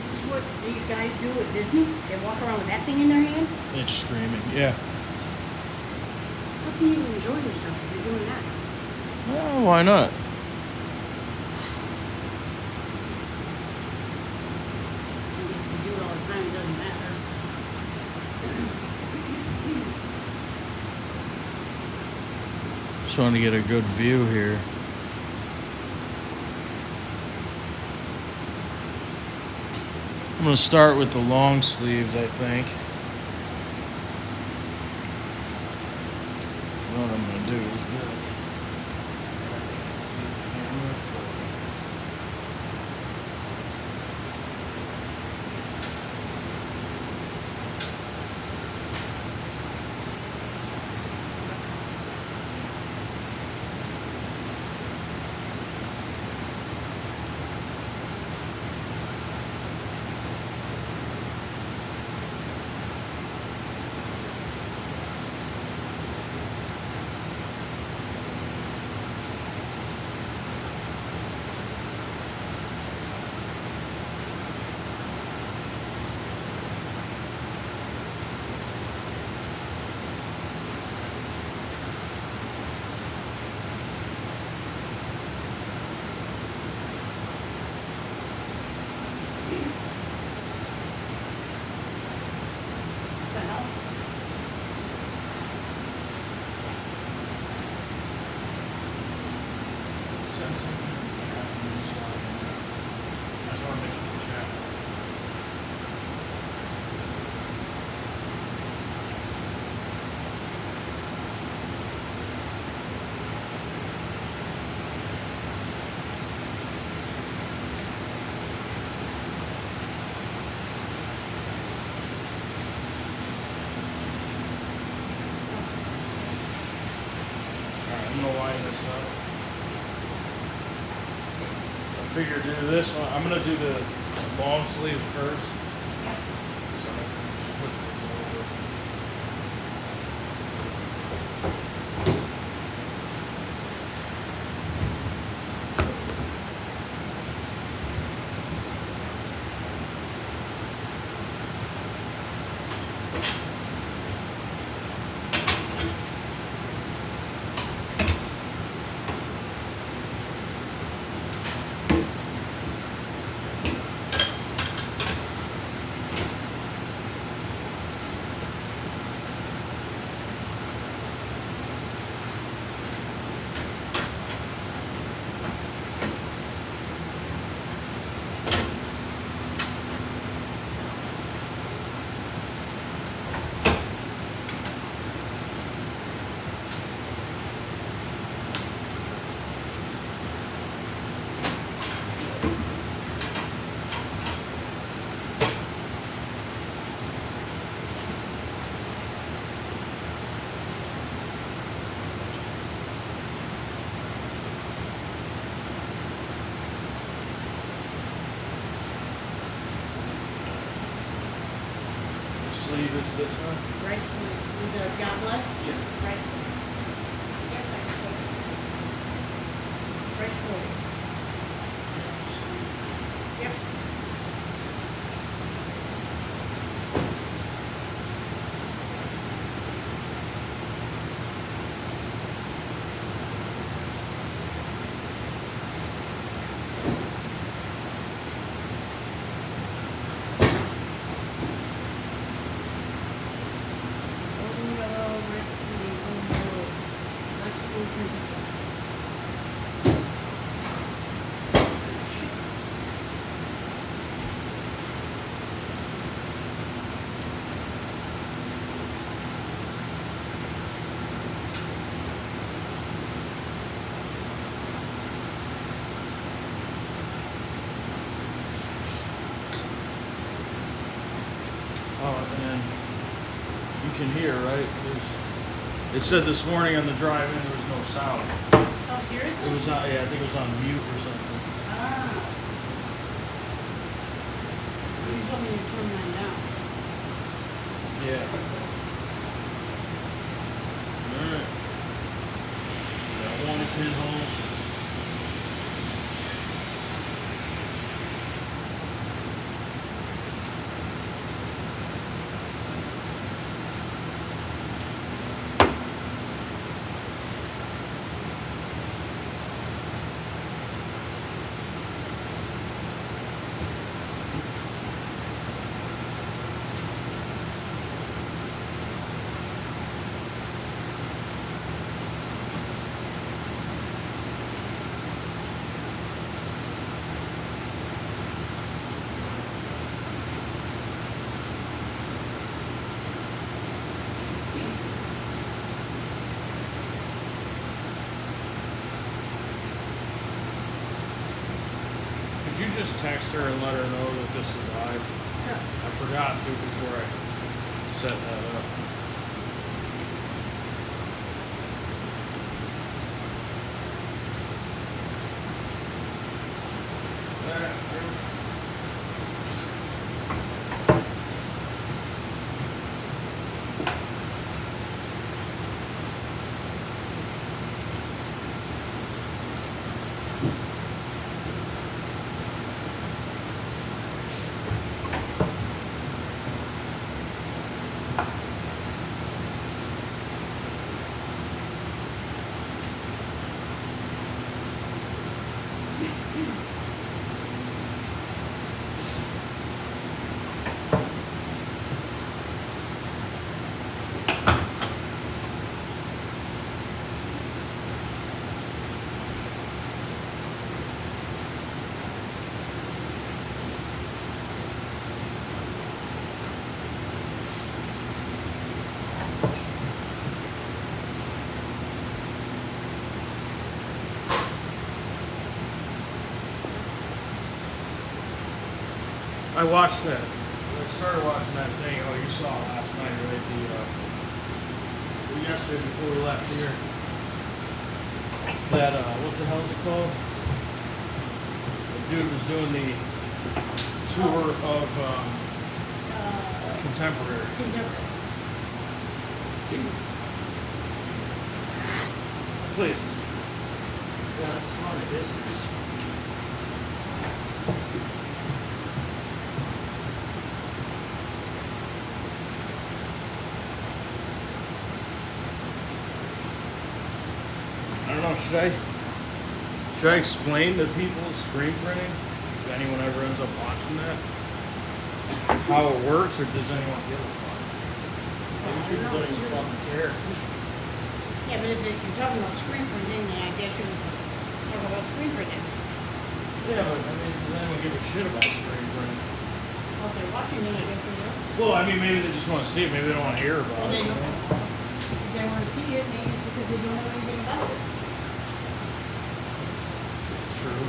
this is what these guys do at Disney? They walk around with that thing in their hand? It's streaming, yeah. How can you enjoy yourself if you're doing that? Well, why not? I guess if you do it all the time, it doesn't matter. Just want to get a good view here. I'm going to start with the long sleeves, I think. What I'm going to do is this. What the hell? Send something in the chat and then slide in there. I just want to make sure the chat. Alright, I'm gonna line this up. I figure do this one. I'm gonna do the long sleeve first. So I'm gonna flip this over. The sleeve is this one. Right sleeve. With the God bless? Yeah. Right sleeve. Yep, right sleeve. Right sleeve. Yep. Golden yellow, red sleeve, golden yellow, left sleeve, printed. Oh, and then you can hear, right? It said this morning on the drive-in there was no sound. Oh, seriously? It was on, yeah, I think it was on mute or something. Ah. You told me to turn mine down. Yeah. Alright. Got one pinhole. just text her and let her know that this is live? Sure. I forgot to before I set that up. I watched that. I started watching that thing. Oh, you saw it last night, right? Yesterday before we left here. That what the hell is it called? The dude was doing the tour of Contemporary. Please. Got a ton of business. I don't know, should I explain to people screen printing? If anyone ever ends up watching that? How it works, or does anyone give a fuck? Maybe people don't even fucking care. Yeah, but if you're talking about screen printing, then I guess you're talking about screen printing. Yeah, but I mean, does anyone give a shit about screen printing? Well, if they're watching it, I guess they do. Well, I mean, maybe they just want to see it, maybe they don't want to hear about Well, it. they don't. If they want to see it, maybe it's because they don't know anything about it. True.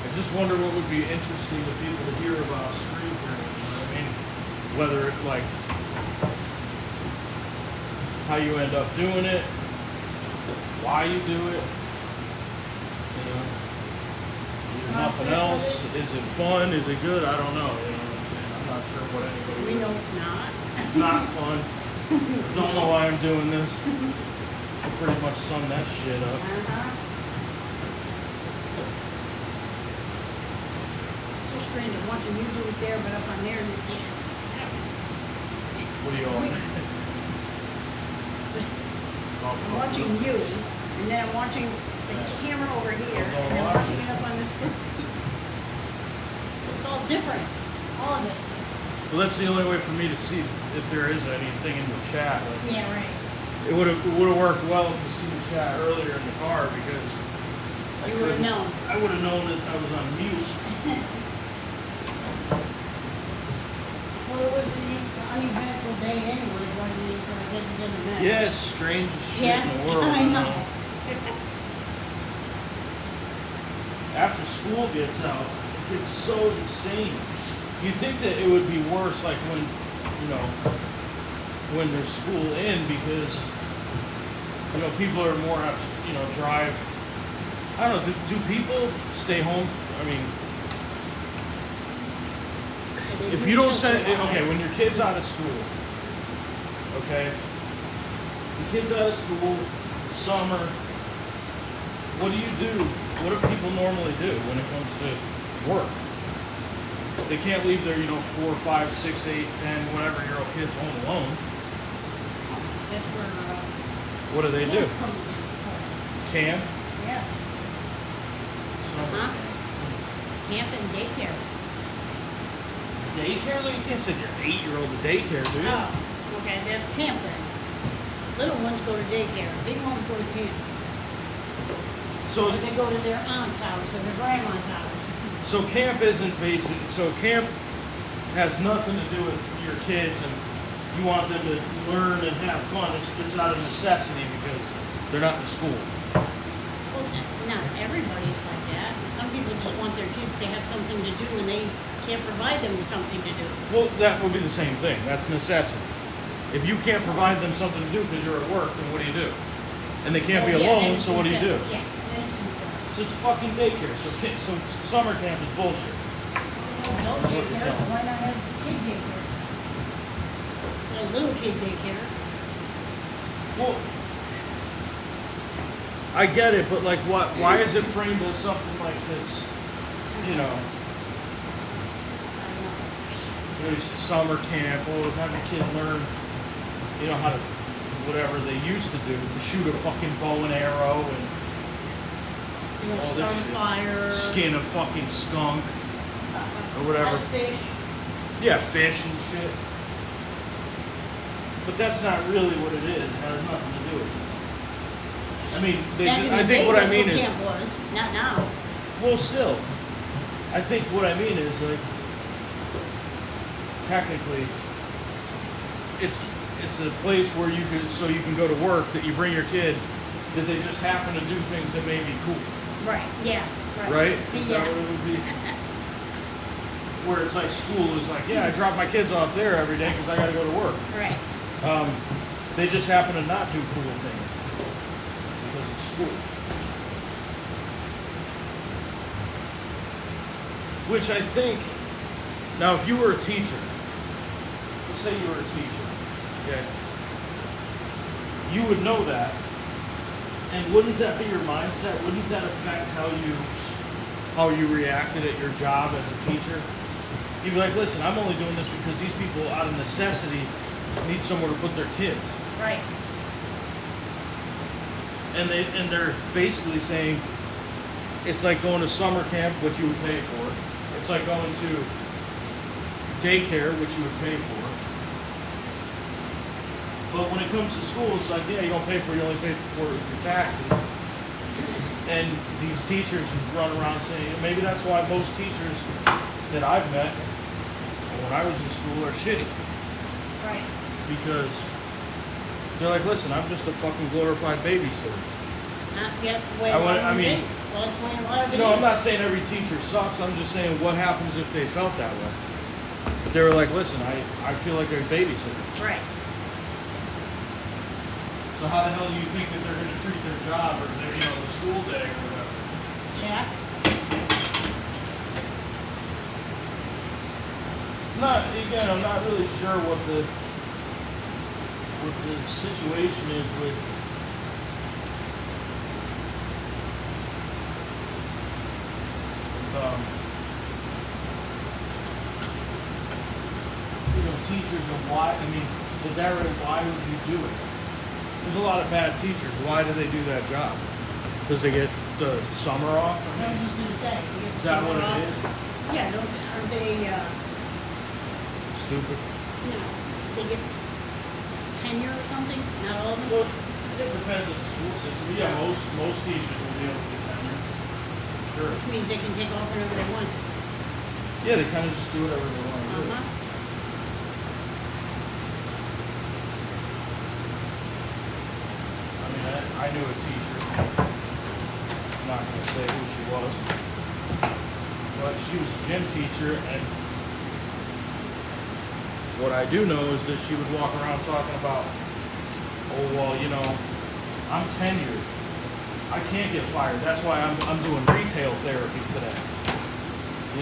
I just wonder what would be interesting to people to hear about screen printing. You know what I mean? Whether it's like how you end up doing it, why you do it. You know, is it nothing else? Is it fun? Is it good? I don't know. You know what I'm saying? I'm not sure what anybody. We know it's not. It's not fun. Don't know why I'm doing this. I pretty much sum that shit up. So strange. I'm watching you do it there, but up on there, and yeah. What do you all think? I'm watching you, and then I'm watching the camera over here, and then watching it up on the screen. It's all different. All of it. Well, that's the only way for me to see if there is anything in the chat. Like, Yeah, right. it would have worked well to see the chat earlier in the car because You would have known. I would have known that I was on mute. Well, it was an uneventful day anyway, so I guess it doesn't matter. Yeah, it's strangest shit Yeah, in the world. I you know. After school gets out, it gets so insane. You'd think that it would be worse, like when, you know, when there's school in, because, you know, people are more apt to, you know, drive. I don't know, do people stay home? I mean, if you don't send, okay, when your kid's out of school, okay, the kid's out of school, summer, what do? What do people normally do when it comes to work? They can't leave their, 4, 5, 6, 8, 10, whatever-year-old kids home alone. That's where, What do they do? camp comes in. Camp? Yeah, Summer Huh? camp. camp and daycare. Daycare? Like, you can't send your 8-year-old to daycare, do you? Oh, okay, that's camp then. Little ones go to daycare, big ones go to camp. So, Or they go to their aunt's house or their grandma's house. so camp isn't basic. So camp has nothing to do with your kids, and you want them to learn and have fun. It's out of necessity because they're not in school. their kids to have something to do when they can't provide them with something to do. Well, that would be the same thing. That's necessity. If you can't provide them something to do because you're at work, then what do you do? And they can't be Oh, yeah, alone, that is so what do you do? necessity. Yes, that is necessity. So it's fucking daycare. So summer camp is bullshit. Adult That's what you're daycare, so telling me. why not have kid daycare? It's a little kid daycare. Well, I get it, but like, what? Why is it framed as something like this? You know, summer camp. Oh, have your kid learn, you know, how to whatever they used to do, shoot a fucking bow and arrow and You know, all this start a shit. fire. Skin a fucking skunk or whatever. Fish. Yeah, fish and shit. But that's not really what it is. It has nothing to do with it. I mean, Back in I the think day, what I that's mean what is, camp was, not now. well, still, I think what I mean is like, technically, it's a place where you can go to work, that you bring your kid, that they just happen to do things that may be cool, Right, yeah, right. right? Is that Yeah. what it would be? Where it's like school is like, yeah, I drop my kids off there every day because I got to go to work. Right. They just happen to not do cool things because it's school. Which I think, now if you were a teacher, let's say you were a teacher, okay, you would know that. And wouldn't that be your mindset? Wouldn't that affect how you reacted at your job as a teacher? You'd be like, listen, I'm only doing this because these people out of necessity need somewhere to put their kids. Right. And they're basically saying it's like going to summer camp, which you would pay for. It's like going to daycare, which you would pay for. But when it comes to school, it's like, yeah, you don't pay for it, you only pay for it with your taxes. And these teachers run around saying, maybe that's why most teachers that I've met when I was in school are shitty. Right. Because they're like, listen, I'm just a fucking glorified babysitter. That's the way I a lot want- I of them mean, think. Well, that's the way a lot of it You know, I'm is. not saying every teacher sucks. I'm just saying what happens if they felt that way. If they were like, listen, I feel like a babysitter. Right. So how the hell do you think that they're going to treat their job or their, the school day or whatever? Yeah. I'm not really sure what the situation is with teachers and why. I mean, why would you do it? There's a lot of bad teachers. Why do they do that job? Because they get the summer off? I was just gonna say. You get Is that summer what off. it is? Yeah, aren't they, Stupid. no, they get tenure or something? Not all of them? Well, it depends on the school system. Yeah, most teachers will be able to get tenure. Sure. Which means they can take off whenever they want. Yeah, they kind of just do whatever they want to do. Uh-huh. I mean, I knew a teacher. I'm not going to say who she was. But she was a gym teacher, and what I do know is that she would walk around talking about, oh, well, I'm tenured. I can't get fired. That's why I'm doing retail therapy today.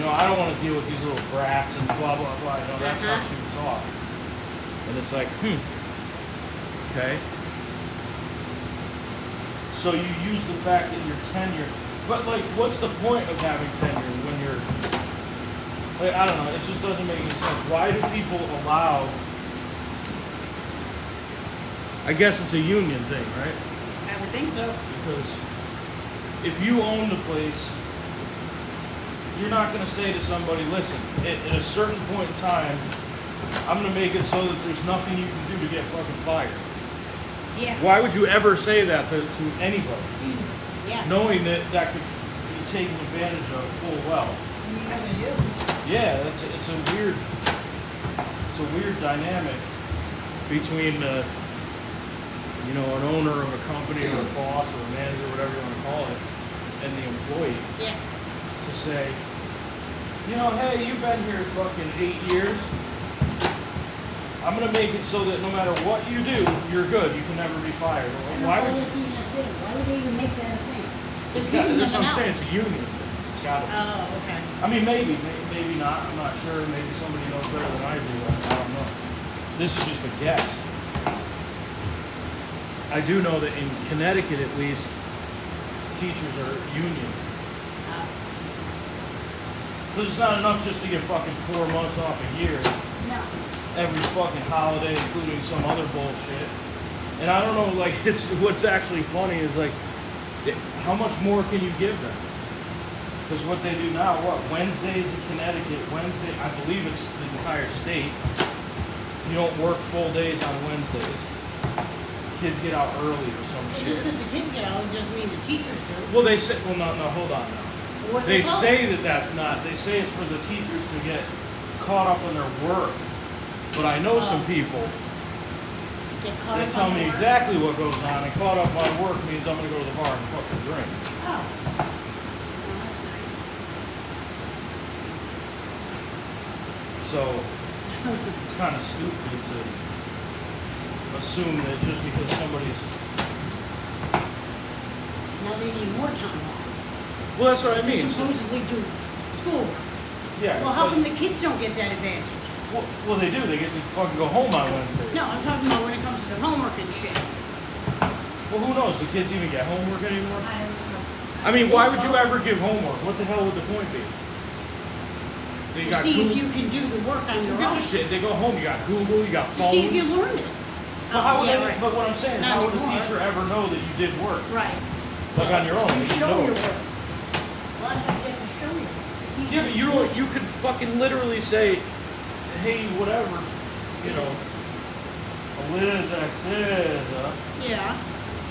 I don't want to deal with these little brats and blah, blah, blah. That's how she was taught. And it's like, okay. So you use the fact that you're tenured. But, what's the point of having tenure when you're... I don't know. It just doesn't make any sense. Why do people allow... I guess it's a union thing, right? I would think so. Because if you own the place, you're not going to say to somebody, listen, at a certain point in time, I'm going to make it so that there's nothing you can do to get fucking fired. Yeah. Why would you ever say that to anybody? Yeah. Knowing that could be taken advantage of full well. You never do. Yeah, it's a weird dynamic between an owner of a company or a boss or a manager, whatever you want to call it, and the employee. Yeah. It's to say, you know, hey, you've been here fucking 8 years. I'm gonna make it so that no matter what you do, you're good. You can never be fired. Why would you? Why would they even make that a thing? It's They're giving that's them what I'm an saying. out. It's a union. It's got to. Oh, okay. I mean, maybe not. I'm not sure. Maybe somebody knows better than I do. I don't know. This is just a guess. I do know that in Connecticut, at least, teachers are union. Because it's not enough just to get fucking 4 months off a year. No. Every fucking holiday, including some other bullshit. And I don't know, like, it's what's actually funny is like, how much more can you give them? Because what they do now, what, Wednesdays in Connecticut, Wednesday, I believe it's the entire state, you don't work full days on Wednesdays. Kids get out early or some Well, shit. just because the kids get out, it doesn't mean the teachers do. Well, they say, well, no, hold on now. What They call say it? that that's not, they say it's for the teachers to get caught up in their work. But I know some people Get caught that up tell on me the work. exactly what goes on, and caught up on work means I'm gonna go to the bar and fucking drink. Oh. Well, that's nice. So it's kind of stupid to assume that just because somebody's, Now they need more time off. well, that's what I To mean. So, supposedly do school. yeah. Well, how but- come the kids don't get that advantage? well, they do. They get to fucking go home on Wednesday. No, I'm talking about when it comes to the homework and shit. Well, who knows? Do kids even get homework anymore? I don't know. I mean, why would you ever give homework? What the hell would the point be? They To got see if Google. you can do the work on Who your gives own. a shit? They go home. You got Google. You got To phones. see if you learned it. But how would yeah, they, right. But what I'm saying is, Not how would a anymore. teacher ever know that you did work? Right. Like on your own. You They should show know your it. work. A lot of times you have to show your work. Yeah, but you don't. You could fucking literally say, "Hey, whatever," you know, Liz X Yeah.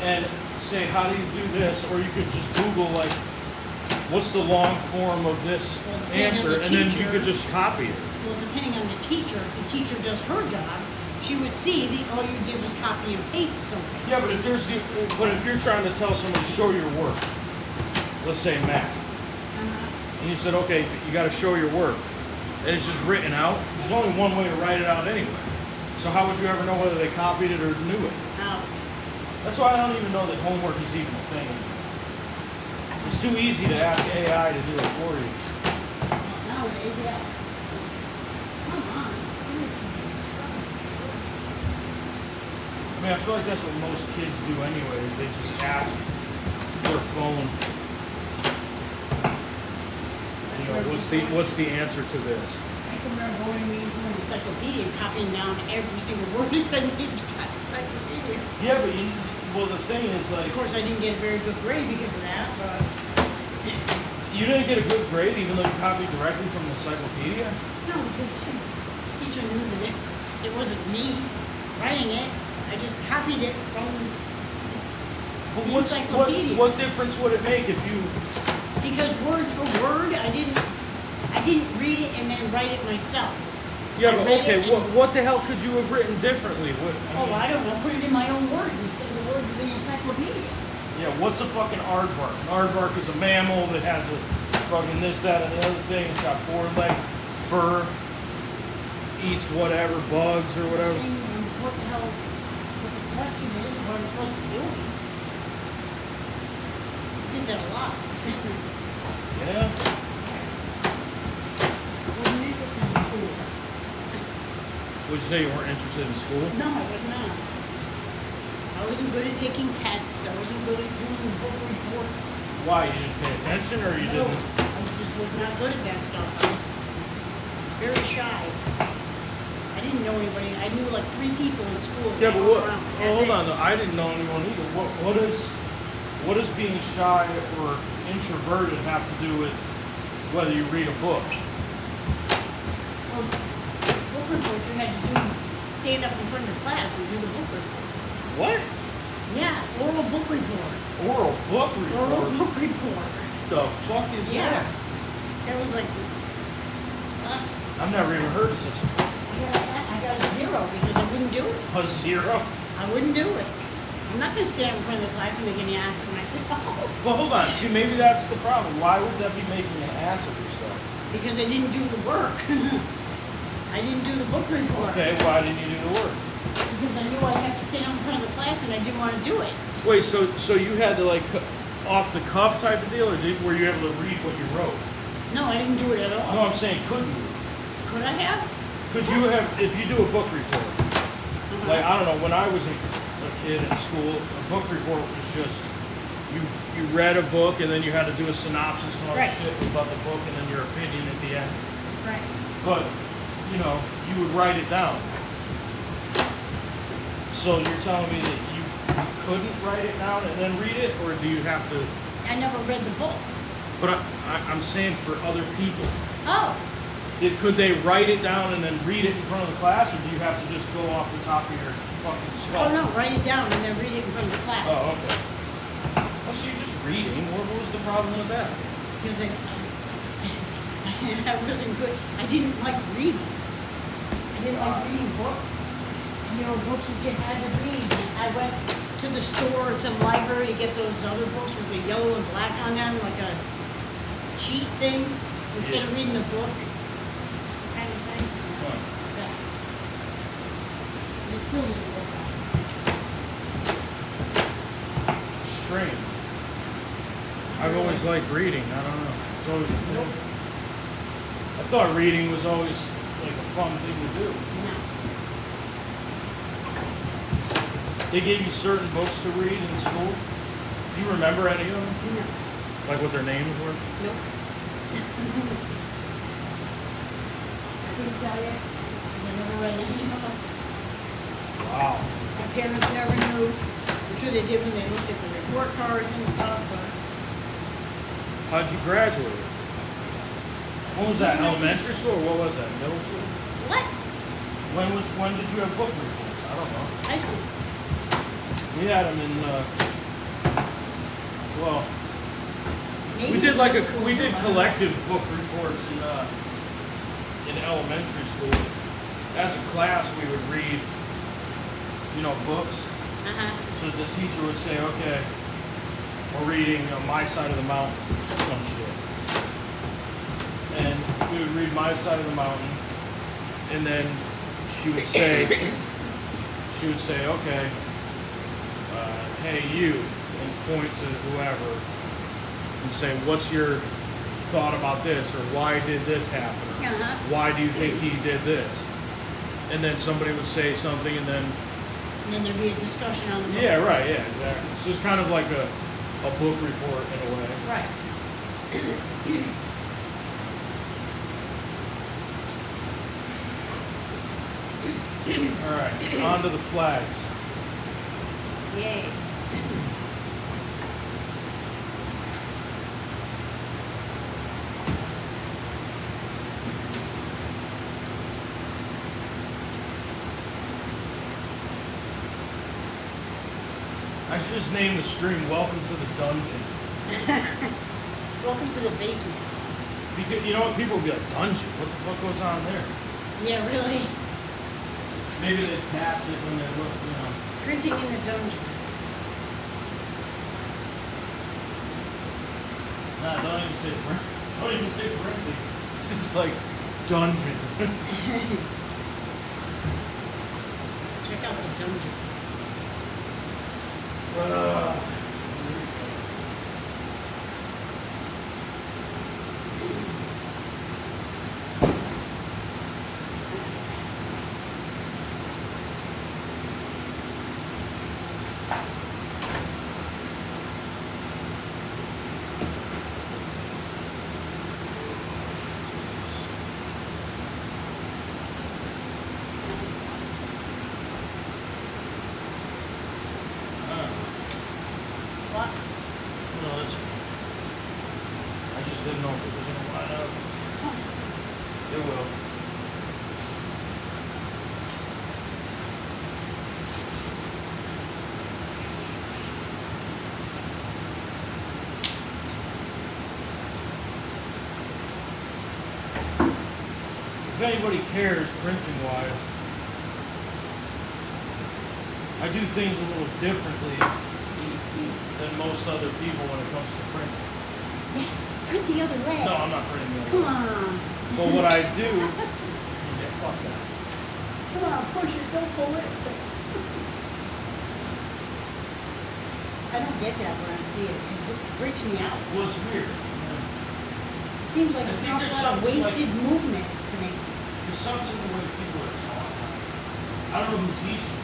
and say, "How do you do this?" Or you could just Google like, "What's the long form of this Well, depending on answer?" the And then you teacher- could just copy it. Well, depending on the teacher, if the teacher does her job, she would see that all you did was copy and paste something. Yeah, but if you're trying to tell somebody show your work, let's say math, and you said, okay, you got to show your work, and it's just written out. There's only one way to write it out anyway. So how would you ever know whether they copied it or knew it? Now, That's why I don't even know that homework is even a thing. It's too easy to ask AI to do it for you. nowadays, yeah. Come on. I mean, I feel like that's what most kids do anyway, is they just ask their phone, you know, what's the answer to this? I can remember going to the encyclopedia and copying down every single word it said in the encyclopedia. Yeah, but well, the thing is, like, Of course, I didn't get a very good grade because of that, but you didn't get a good grade even though you copied directly from the encyclopedia? no, because the teacher knew that it wasn't me writing it. I just copied it from But the encyclopedia. what difference would it make if you, Because word for word, I didn't read it and then write it myself. yeah, I but read okay, it and- what the hell could you have written differently? Oh, I don't know. Put it in my own words instead of the words of the encyclopedia. Yeah, what's a fucking aardvark? An aardvark is a mammal that has a fucking this, that, and the other thing. It's got 4 legs, fur, eats whatever, bugs or whatever. And what the hell, what the question is, what I'm supposed to be doing. I did that a lot. Yeah. Wasn't interested in school. Would you say you weren't interested in school? No, I was not. I wasn't good at taking tests. I wasn't good at doing book reports. Why? You didn't pay attention or you No, didn't? I just was not good at that stuff. I was very shy. I didn't know anybody. I knew like 3 people in school. Yeah, but all what? around. Well, That's hold it. on. Though. I didn't know anyone either. What does being shy or introverted have to do with whether you read a book? Well, book reports you had to do, stand up in front of the class and do the book report. What? Yeah, oral book report. Oral book Oral report? book report. The fuck is Yeah. that? That was like, I've never even heard of such a thing. I got a 0 because I wouldn't do it. A 0? I wouldn't do it. I'm not gonna stand in front of the class and make any ass of myself. Well, hold on. See, maybe that's the problem. Why would that be making an ass of yourself? Because I didn't do the work. I didn't do the book report. Okay, why didn't you do the work? Because I knew I'd have to stand in front of the class and I didn't want to do it. Wait, so you had to like off the cuff type of deal, or were you able to read what you wrote? No, I didn't do it at all. No, I'm saying couldn't you? Could I have? Could you have, if you do a book report, like, I don't know, when I was a kid in school, a book report was just, you read a book and then you had to do a synopsis and all Right. that shit about the book and then your opinion at the end. Right. But, you know, you would write it down. So you're telling me that you couldn't write it down and then read it, or do you have to? I never read the book. But I'm saying for other people. Oh, Could they write it down and then read it in front of the class, or do you have to just go off the top of your fucking skull? oh no, write it down and then read it in front of the class. Oh, okay. Well, so you're just reading. What was the problem with that? Because I wasn't good. I didn't like reading. I didn't like reading books. And there were books that you had to read. And I went to the store, to the library to get those other books with the yellow and black on them, like a cheat thing, instead of reading the book kind of thing. Huh. Yeah. It still didn't work out. Strange. I've always liked reading. I don't know. It's always. I thought reading was always like a fun thing to do. No. They gave you certain books to read in school. Do you remember any of them? No. Like what their names were? Nope. I couldn't tell you. 'Cause I never read any of them. Wow. My parents never knew. I'm sure they did when they looked at the report cards and stuff, but How'd you graduate? What was that? Elementary school, or what was that? Middle school? what? When did you have book reports? I don't know. High school. We had them in. Well, Maybe we did middle school, we did but- collective book reports in elementary school. As a class, we would read, books. Uh-huh. So the teacher would say, okay, we're reading My Side of the Mountain, some shit. And we would read My Side of the Mountain, and then she would say, okay, hey you, and point to whoever, and say, what's your thought about this, or why did this happen? Or Uh-huh. why do you think he did this? And then somebody would say something, and then And then there'd be a discussion on the book. yeah, right, yeah, exactly. So it's kind of like a book report in a way. Right. All right, on to the flags. Yay. I should just name the stream "Welcome to the Dungeon." Welcome to the basement. Because you know what, people will be like, "Dungeon? What the fuck goes on there?" Yeah, really. Maybe they pass it when they look, Printing in the dungeon. Nah, don't even say printing. It's just like dungeon. Check out the dungeon. What? No, that's. I just didn't know if it was gonna line up. It will. If anybody cares, printing wise, I do things a little differently than most other people when it comes to printing. Yeah, print the other way. No, I'm not printing the Come other way. on. But what I do, yeah, fuck that. Come on, push it, don't pull it. I don't get that when I see it. It freaks me out. Well, it's weird. It seems like I it's think not there's a something wasted movement to me. There's something in the way people are taught. I don't know who teaches them.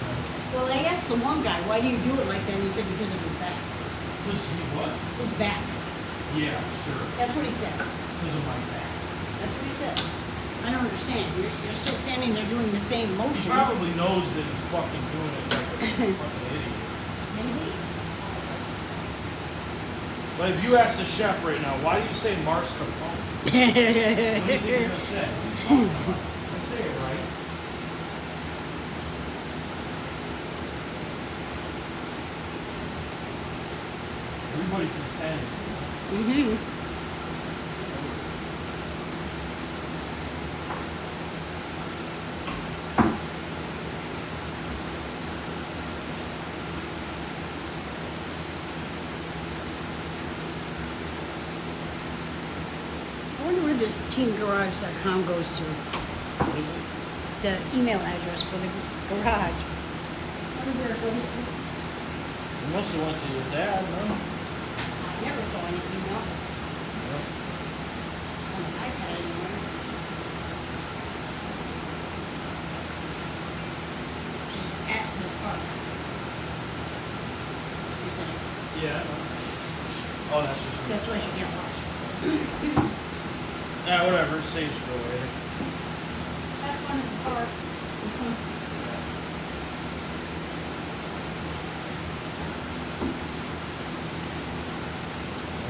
Well, I asked the one guy, why do you do it like that? And he said, because of his back. Because he what? His back. Yeah, sure. That's what he said. Because of my back. That's what he said. I don't understand. You're still standing there doing the same He motion. probably knows that he's fucking doing it like a fucking idiot. Maybe. But if you ask the chef right now, why do you say mascarpone? What do you think you're gonna say? What are you talking about? I say it right. Everybody pretends. Mm-hmm. I wonder where this teamgarage.com goes to. What is it? The email address for the garage. I wonder where it goes to. You must have went to your dad, no? I never saw any email on the iPad anywhere. She's at the park. She said, Yeah. Oh, that's just me. that's why she can't watch. Ah, whatever. It saves for later. Have fun at the park.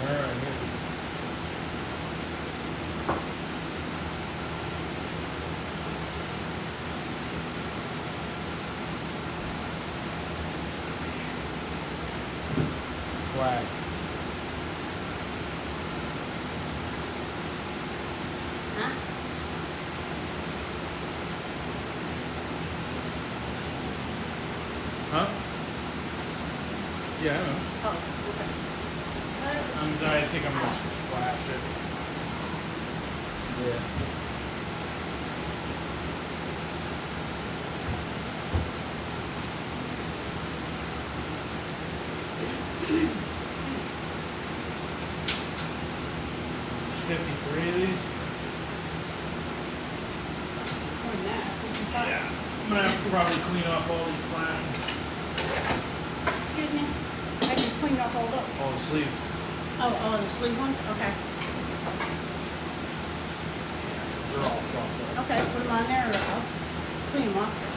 All right. Here. Flag. Huh? Huh? Yeah, I know. Oh, okay. I think I'm gonna flash it. Yeah. There's 53 of these. More than that. Yeah. I'm gonna have to probably clean off all these plans. Excuse me. I just cleaned off all those. All the sleeves. Oh, the sleeve ones? Okay. They're all fucked up. Okay, put them on there. I'll clean them off.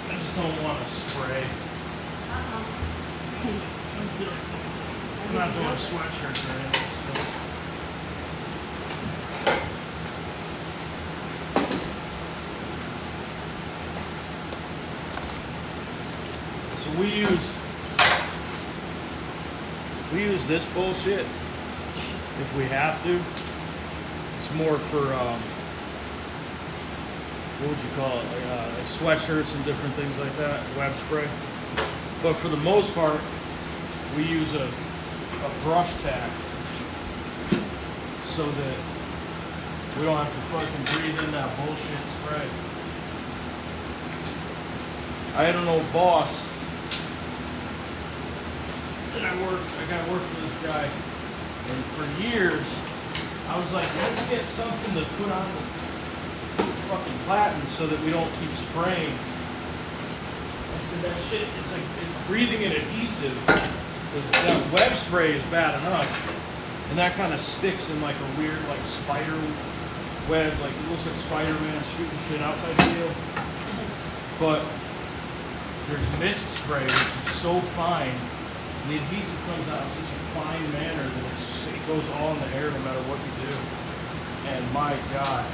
I just don't want to spray. I'm not doing sweatshirts or anything, so. So we use this bullshit if we have to. It's more for what would you call it? Like sweatshirts and different things like that, web spray. But for the most part, we use a brush tack so that we don't have to fucking breathe in that bullshit spray. I had an old boss that I got work for this guy, and for years I was like, let's get something to put on the fucking platen so that we don't keep spraying. I said that shit, it's like breathing in adhesive, because that web spray is bad enough, and that kind of sticks in like a weird like spider web, like it looks like Spider-Man shooting shit outside the deal. But there's mist spray which is so fine, and the adhesive comes out in such a fine manner that it goes all in the air no matter what you do. And my God,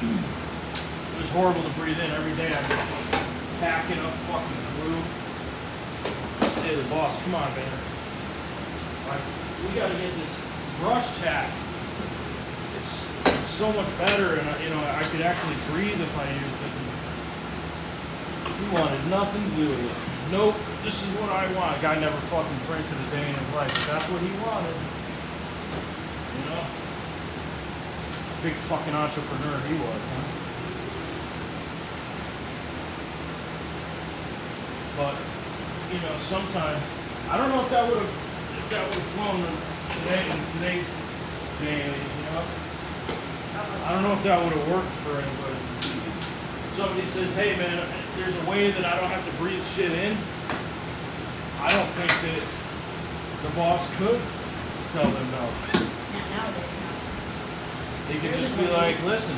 it was horrible to breathe in. Every day I'd be packing up fucking glue. I say to the boss, come on, man. Like, we gotta get this brush tack. It's so much better, and I could actually breathe if I used it. He wanted nothing to do with it. Nope, this is what I want. Guy never fucking printed a day in his life, but that's what he wanted. You know? Big fucking entrepreneur he was, huh? But, sometimes, I don't know if that would have flown in today's day and age, I don't know if that would have worked for anybody. Somebody says, hey man, there's a way that I don't have to breathe shit in. I don't think that the boss could tell them no. Not nowadays, no. They could just be like, listen,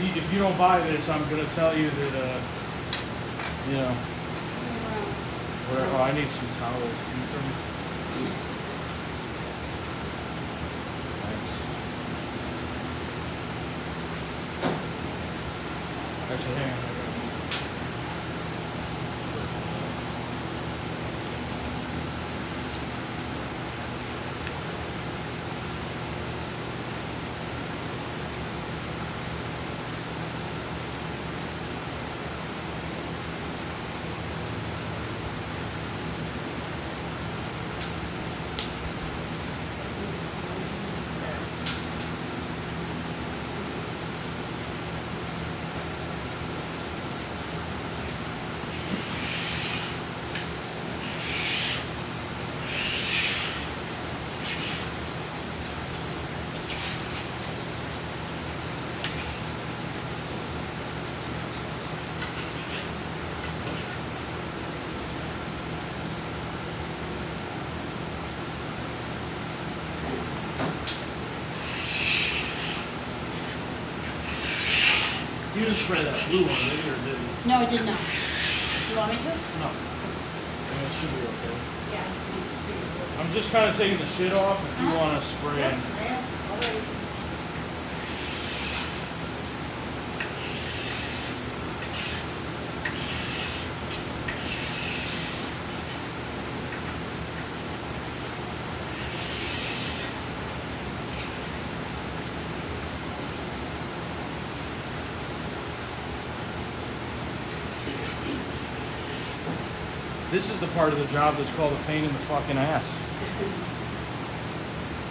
if you don't buy this, I'm gonna tell you that, whatever. Oh, I need some towels. Can you throw me? Thanks. Actually, hang on. You just spray that blue on it, or did you? No, it did not. You want me to? No. I mean, it should be okay. Yeah. I'm just kind of taking the shit off if you want to spray Yep, in. I am. All right. This is the part of the job that's called a pain in the fucking ass.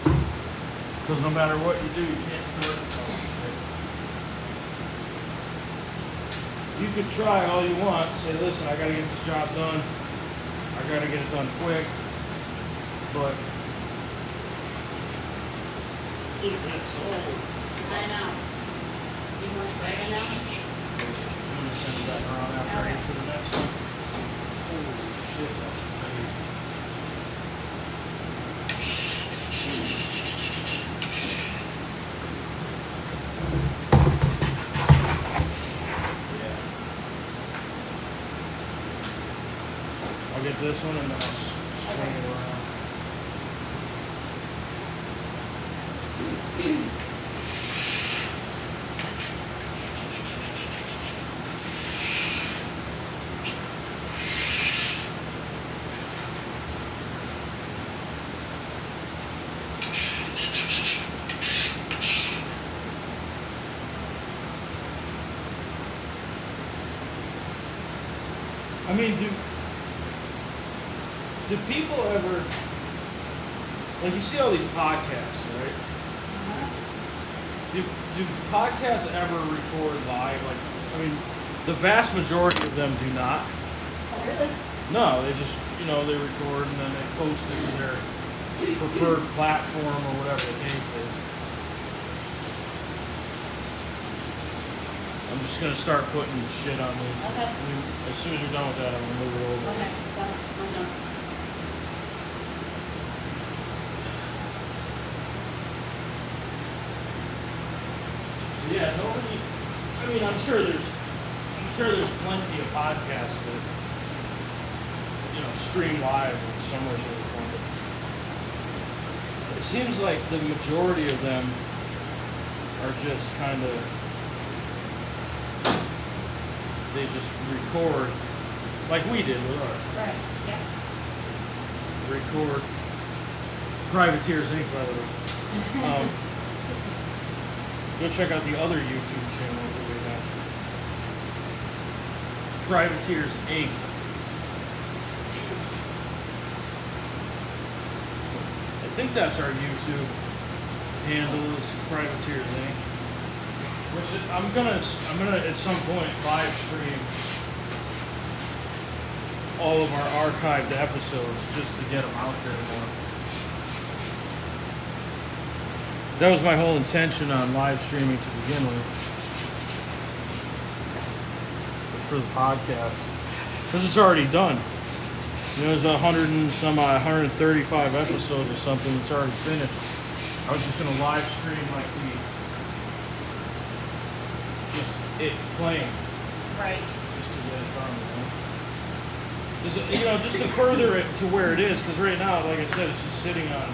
Because no matter what you do, you can't start the fucking shit. You could try all you want, say, listen, I gotta get this job done. I gotta get it done quick. But look at this. Oh, I know. You want to spray it now? I'm gonna send it back around after I get to the next one. Holy shit, that's crazy. Yeah. I'll get this one and then I'll swing it around. I mean, do people ever, like, you see all these podcasts, right? Do podcasts ever record live? Like, I mean, the vast majority of them do not. Oh, really? No, they just, they record and then they post it to their preferred platform or whatever the case is. I'm just gonna start putting shit on me. Okay. As soon as you're done with that, I'm gonna move it over. Okay, done. I'm done. Yeah, nobody. I mean, I'm sure there's plenty of podcasts that stream live or somewhere to the point. It seems like the majority of them are just kind of they just record, like we did with ours. Right, yeah. Record. Privateers Inc., by the way. Go check out the other YouTube channel that we have. Privateers Inc. I think that's our YouTube handle is Privateers Inc. Which I'm gonna at some point live stream all of our archived episodes just to get them out there more. That was my whole intention on live streaming to begin with. For the podcast. Because it's already done. You know, there's 135 episodes or something that's already finished. I was just going to live stream like just it playing. Right. Just to get it done, you know? Just to further it to where it is. Because right now, like I said, it's just sitting on,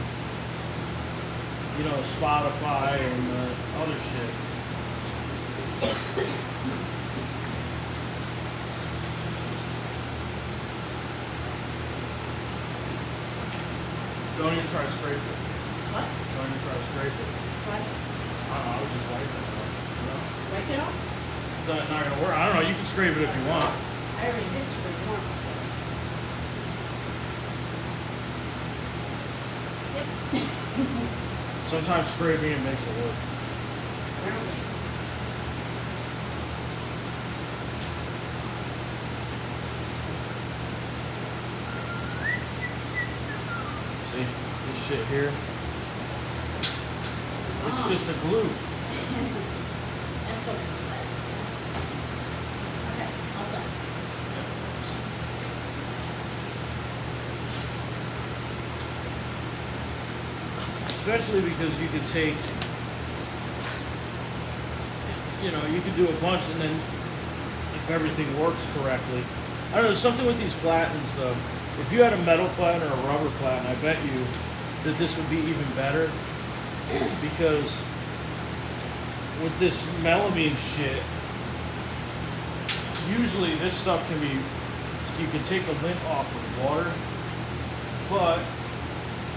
you know, Spotify and other shit. Don't even try to scrape it. What? Don't even try to scrape it. What? I don't know, I was just wiping it. You know? Wipe it off? That's not gonna work. I don't know, you can scrape it if you want. I already did scrape one. Sometimes scraping it makes it work. Apparently. See, this shit here, it's just a glue. That's what it was. Okay, awesome. Especially because you could take, you know, you could do a bunch and then if everything works correctly. I don't know, something with these platens though. If you had a metal platen or a rubber platen, I bet you that this would be even better because with this melamine shit, usually this stuff can be, you can take the lint off with water, but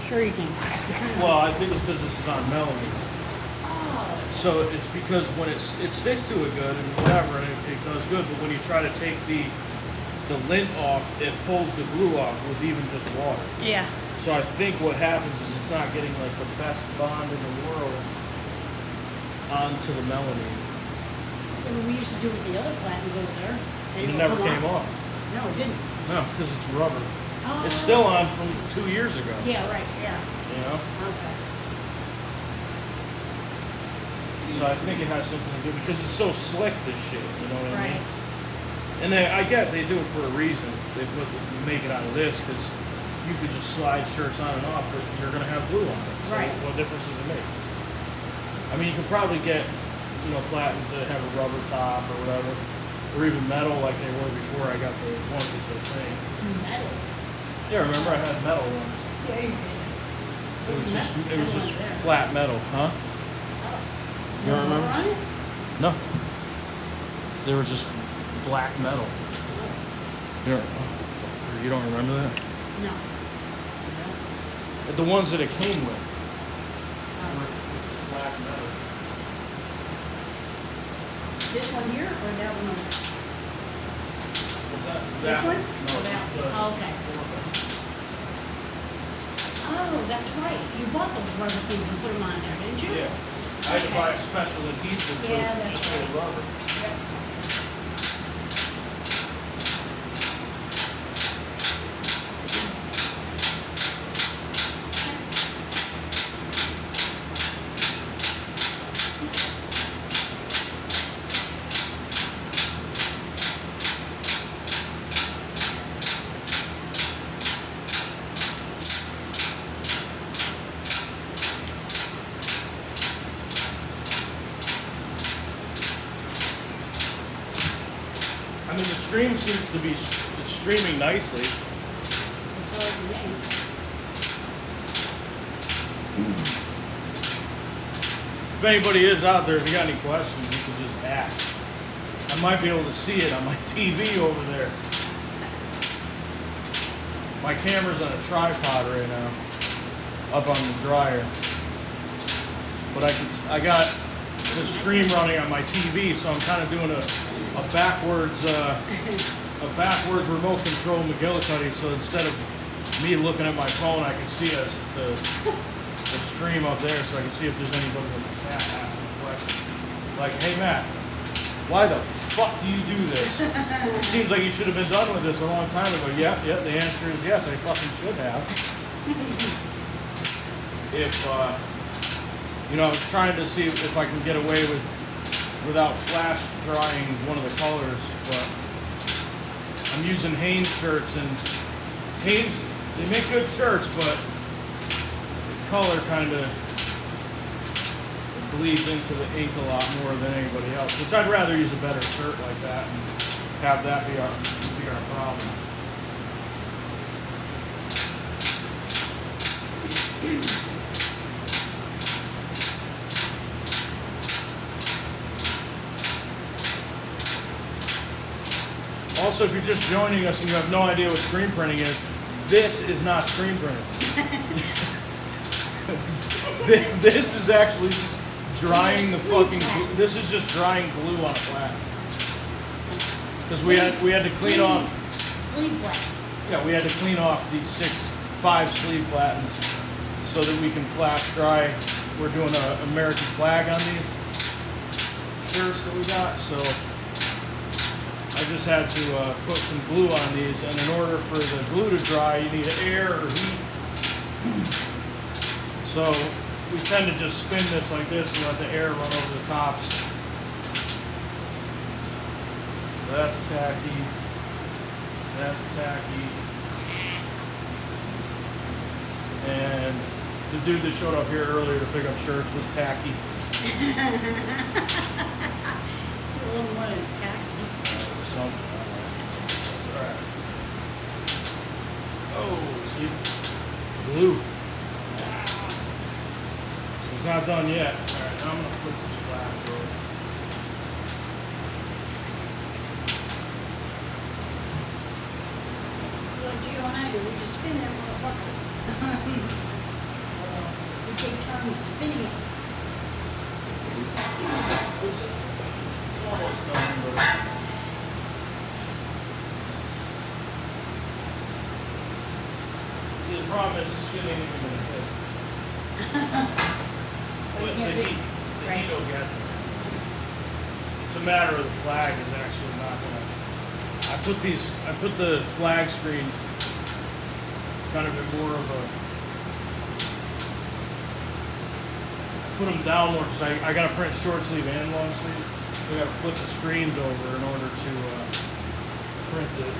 Sure you can. well, I think it's because this is on melamine. Oh. So it's because when it sticks to it good and whatever, and it does good, but when you try to take the lint off, it pulls the glue off with even just water. Yeah. So I think what happens is it's not getting like the best bond in the world onto the melamine. And we used to do with the other platens over there. They It would never come came off. No, it didn't. No, because it's rubber. Oh. It's still on from 2 years ago. Yeah, right, yeah. You know? Okay. So I think it has something to do because it's so slick, this shit. You know what I Right. mean? And I get they do it for a reason. They make it out of this because you could just slide shirts on and off, but you're gonna have glue on it. So Right. what difference does it make? I mean, you could probably get, you know, platens that have a rubber top or whatever, or even metal like they were before I got the ones with the thing. Metal. Yeah, remember I had metal ones. Yeah, you did. It was just flat metal, huh? You don't remember? On it? No. They were just black metal. You don't remember that? No. The ones that it came with. Oh. Black metal. This one here or that one over there? What's that? This one? No, Or that one? Oh, okay. Oh, that's right. You bought those rubber things and put them on there, didn't you? Yeah. I had to buy a special adhesive for Yeah, that's just for the rubber. Yep. I mean, the stream seems to be it's streaming nicely. That's all for me. If anybody is out there, if you got any questions, you can just ask. I'm You might be able to see it on my TV over there. My camera's on a tripod right now, up on the dryer. But I got the stream running on my TV, so I'm kind of doing a backwards remote control McGillicuddy. So instead of me looking at my phone, I can see the stream up there, so I can see if there's anybody in the chat asking questions. Like, hey Matt, why the fuck do you do this? It seems like you should have been done with this a long time ago. Yeah, the answer is yes, I fucking should have. If, I was trying to see if I can get away without flash drying one of the colors, but I'm using Hanes shirts, and Hanes, they make good shirts, but the color kind of bleeds into the ink a lot more than anybody else, which I'd rather use a better shirt like that and have that be our problem. Also, if you're just joining us and you have no idea what screen printing is, this is not screen printing. This is actually just drying the fucking glue. This is just drying glue on a flat. Because we had to clean off. Sleeve flags. Yeah, we had to clean off these 5 sleeve platens so that we can flash dry. We're doing an American flag on these shirts that we got, so I just had to put some glue on these, and in order for the glue to dry, you need air or heat. So we tend to just spin this like this and let the air run over the tops. That's tacky. That's tacky. And the dude that showed up here earlier to pick up shirts was tacky. A little more than tacky. Something. Alright. Oh, see? Glue. So it's not done yet. Alright, now I'm going to flip this flat over. What Gio and I do, we just spin that motherfucker. We take turns spinning it. It's almost done, but... See, the problem is this shit ain't even gonna fit. But The it can't be. heat Right. will get there. It's a matter of the flag is actually not gonna... I put the flag screens kind of in more of a... Put them down more because I gotta print short sleeve and long sleeve. So I gotta flip the screens over in order to print it.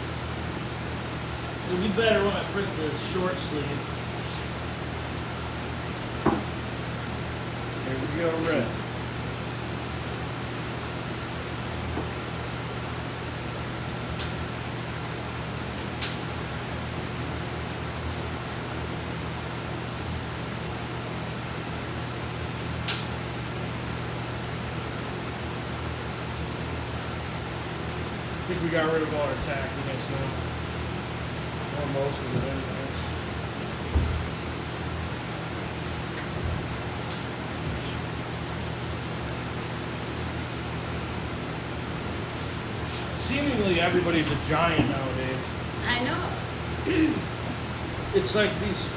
It'll be better when I print the short sleeve. Here we go, red. I think we got rid of all our tackiness now. Or most of it anyways. Seemingly everybody's a giant nowadays. I know. It's like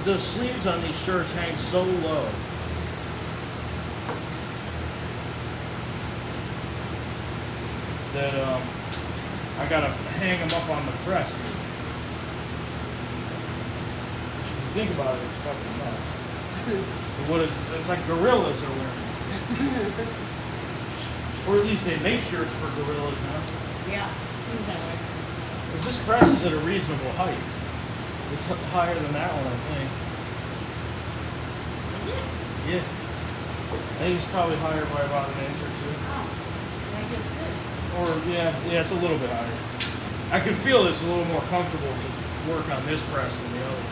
the sleeves on these shirts hang so low. That I gotta hang them up on the press. If you think about it, it's fucking nuts. It's like gorillas are wearing it. Or at least they make shirts for gorillas now. Yeah, seems that way. Because this press is at a reasonable height. It's higher than that one, I think. Is it? Yeah. I think it's probably higher by about an inch or two. Oh, I guess it is. Or, yeah, it's a little bit higher. I can feel it's a little more comfortable to work on this press than the other.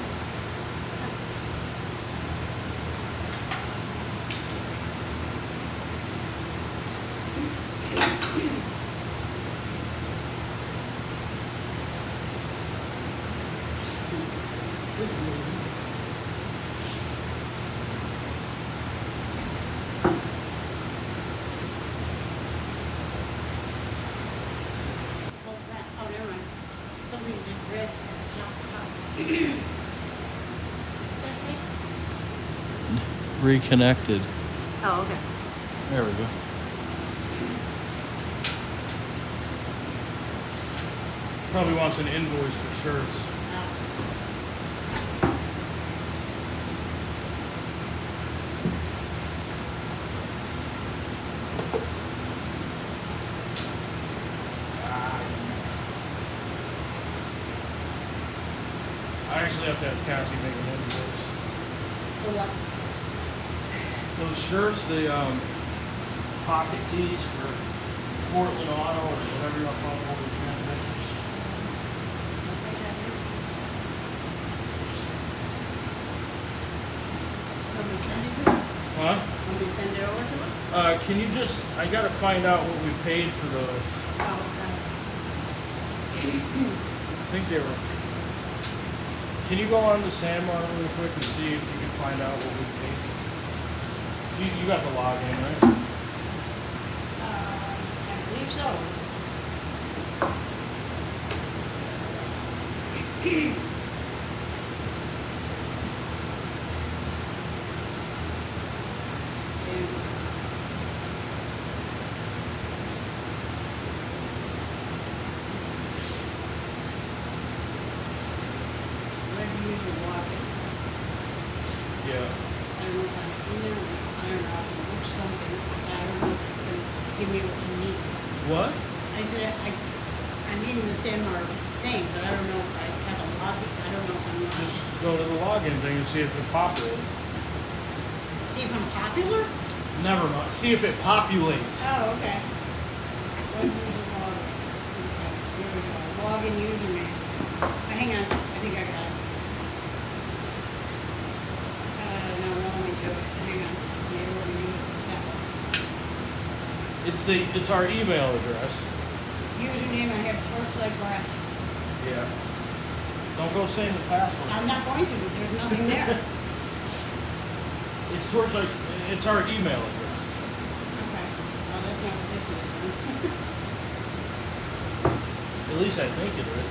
Reconnected. Oh, okay. There we go. Probably wants an invoice for shirts. I actually have to have Cassie make an invoice. For what? Those shirts, the pocket tees for Portland Auto or whatever you want to call them, the transmissions. Want me to send it to her? Huh? Want me to send it over to her? Can you just, I gotta find out what we paid for those. Oh, okay. I think they were, can you go on to Sandmar really quick and see if you can find out what we paid? You got the login, right? I believe so. Where do you usually walk it? Yeah. I don't know if I'm in there, I don't know, I can look something, I don't know if it's gonna give me what you need. What? I said, I'm in the Sandmar thing, but I don't know if I have a login, I don't know if I'm not. Just go to the login thing and see if it populates. See if I'm popular? Never mind. See if it populates. Oh, okay. What user login? Okay, here we go, login username. Hang on, I think I got it. No, let me do it, hang on, maybe we're gonna use that one. It's our email address. Username, I have Torchlight Graphics. Yeah. Don't go saying the password. I'm not going to, there's nothing there. It's towards like, it's our email address. Okay, well, that's not what this is. At least I think it is.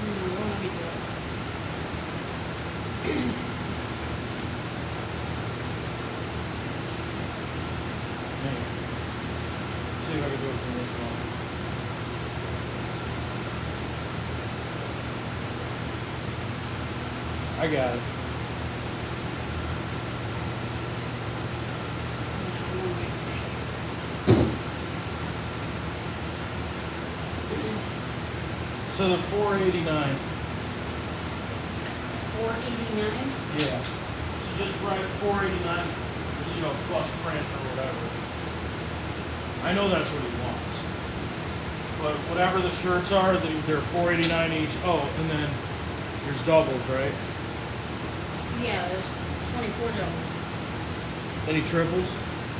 No, let me do it. See if I can do it from this one. I got it. So the 489. 489? Yeah. So just write 489, plus print or whatever. I know that's what he wants. But whatever the shirts are, they're 489 each. Oh, and then there's doubles, right? Yeah, there's 24 doubles. Any triples?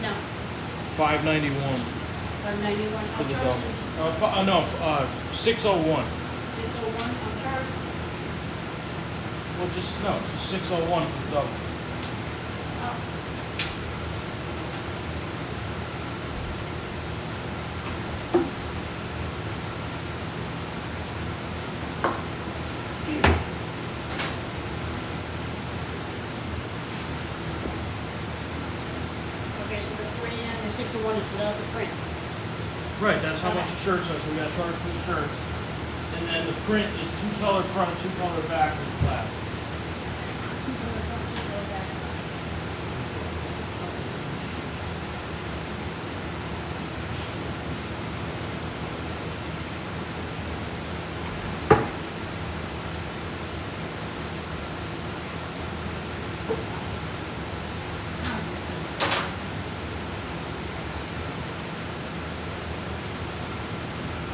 No, 591 591 for the upcharge. doubles. 601. 601 upcharge. Well, it's just 601 for the double. Oh. Okay, so the 49 and the 601 is without the print. Right, that's how much Okay. the shirts are, so we got to charge for the shirts. And then the print is 2-color front, 2-color back with flat.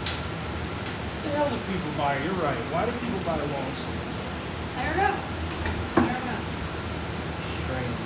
What the hell do people buy? You're right. Why do people buy long sleeves? I don't know. I don't know. Strange.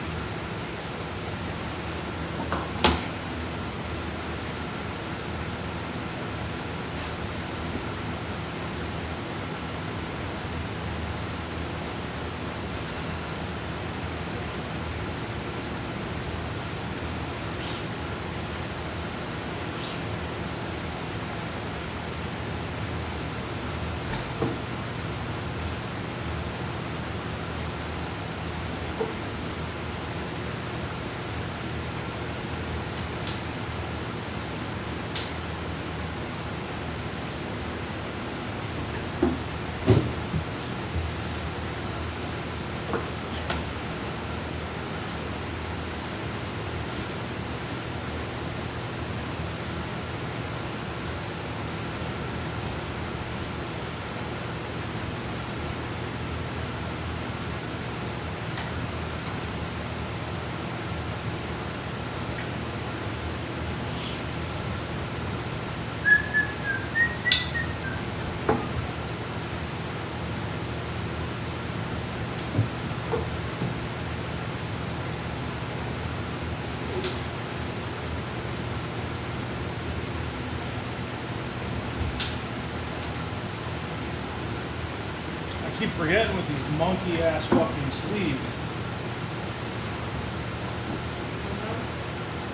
keep forgetting with these monkey ass fucking sleeves.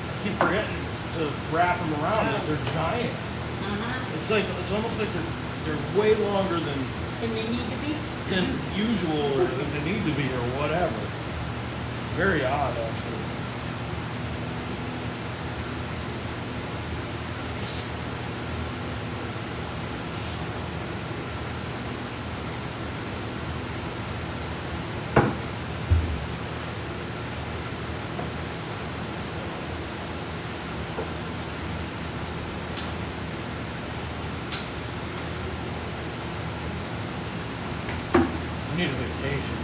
I keep forgetting to wrap them around. Like they're giant. It's like it's almost like they're way longer than And they need to be. usual or than they need to be or whatever. Very odd, actually. I need a vacation.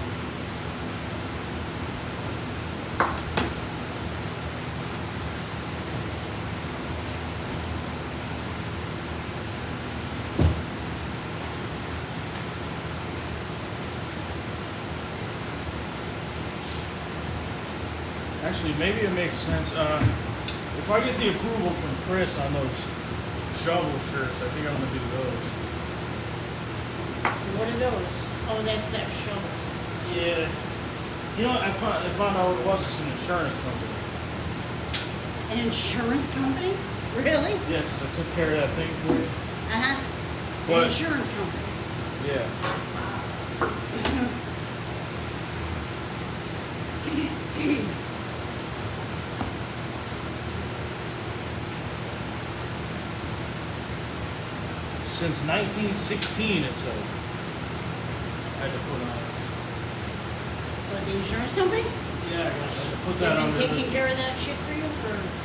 Actually, maybe it makes sense. If I get the approval from Chris on those shovel shirts, I think I'm gonna do those. What are those? Oh, that's that shovels. Yeah. You know what? I found out what it was. It's an insurance company. An insurance company? Really? Yes, I took care of that thing for you. An What? insurance company. Yeah. Since 1916, it said. I had to put on. What, the insurance company? Yeah, I had to put that They've on been there. taking care of that shit for you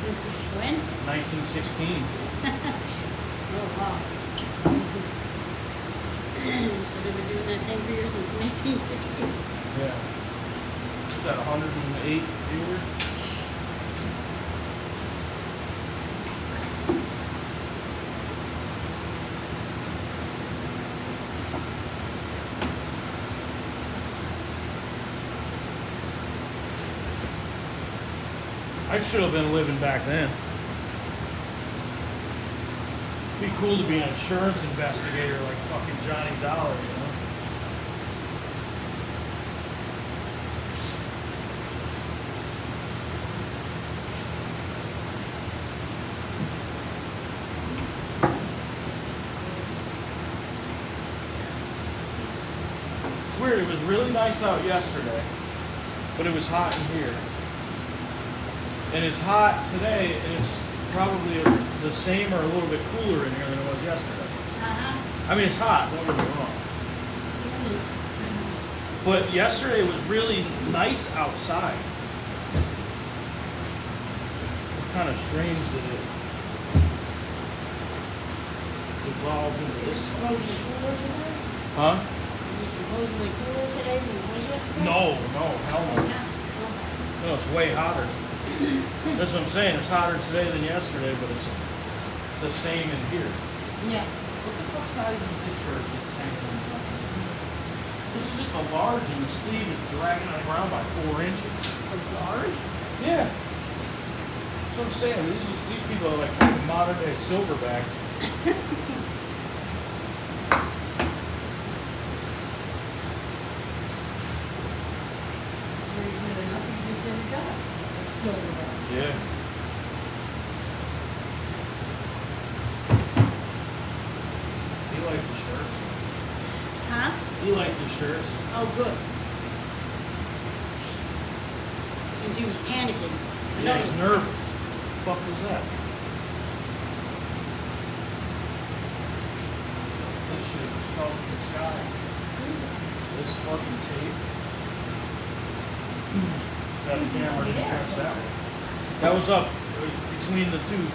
since when? 1916. Oh, wow. So they've been doing that thing for you since 1960. Yeah. Is that 108 viewer? I should have been living back then. Be cool to be an insurance investigator like fucking Johnny Dollar, you know? It's weird, it was really nice out yesterday, but it was hot in here. And it's hot today, and it's probably the same or a little bit cooler in here than it was yesterday. I mean, it's hot, don't get me wrong. But yesterday was really nice outside. It's kind of strange that it evolved into Is it this. supposedly cooler today? Huh? Is it supposedly cooler today than it was yesterday? No, hell no. Yeah. No, it's way hotter. That's what I'm saying. It's hotter today than yesterday, but it's the same in here. Yeah. What the fuck size is this shirt that's hanging on? This is just a large, and the sleeve is dragging it around by 4 inches. A large? Yeah. That's what I'm saying. These people are like fucking modern day silverbacks. Very good enough. You just did a job. Silver. Yeah. You like the shirts? Huh? You like the shirts? Oh, good. Since he was panicking. Yeah, he's nervous. What the fuck was that? This shit is called the sky. This fucking tape. Got the camera to catch that one. That was up between the two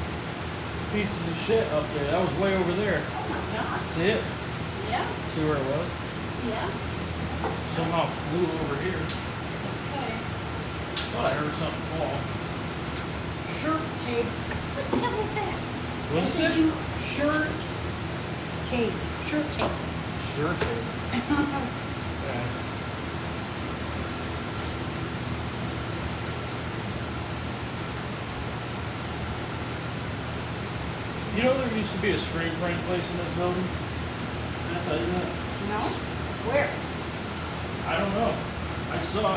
pieces of shit up there. That was way over there. Oh my God. See it? Yeah. See where it was? Yeah. Somehow flew over here. Okay. Thought I heard something fall. Shirt tape. What the hell is that? What's Did it? you shirt tape? Shirt tape. Sure tape. Yeah. You know there used to be a screen print place in this building? Did I tell you that? No? Where? I don't know. I saw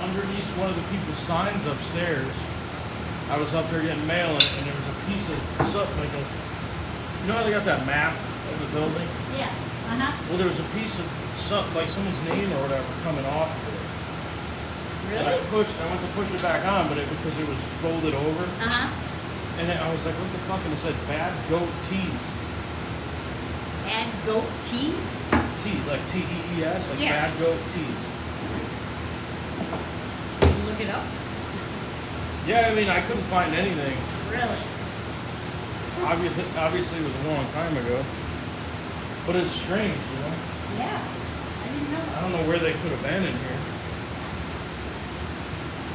underneath one of the people's signs upstairs. I was up there getting mail, and there was a piece of something like a. You know how they got that map of the building? Yeah. Well, there was a piece of something like someone's name or whatever coming off of it. And I Really? went to push it back on, but because it was folded over, Uh-huh. and then I was like, what the fuck? And it said Bad Goat Tees. Add goat teas? T, like Tees, like Yeah. Bad Goat Tees. Did you look it up? Yeah, I mean, I couldn't find anything. Really? Obviously, it was a long time ago. But it's strange, you know? Yeah. I didn't know. I don't know where they could have been in here.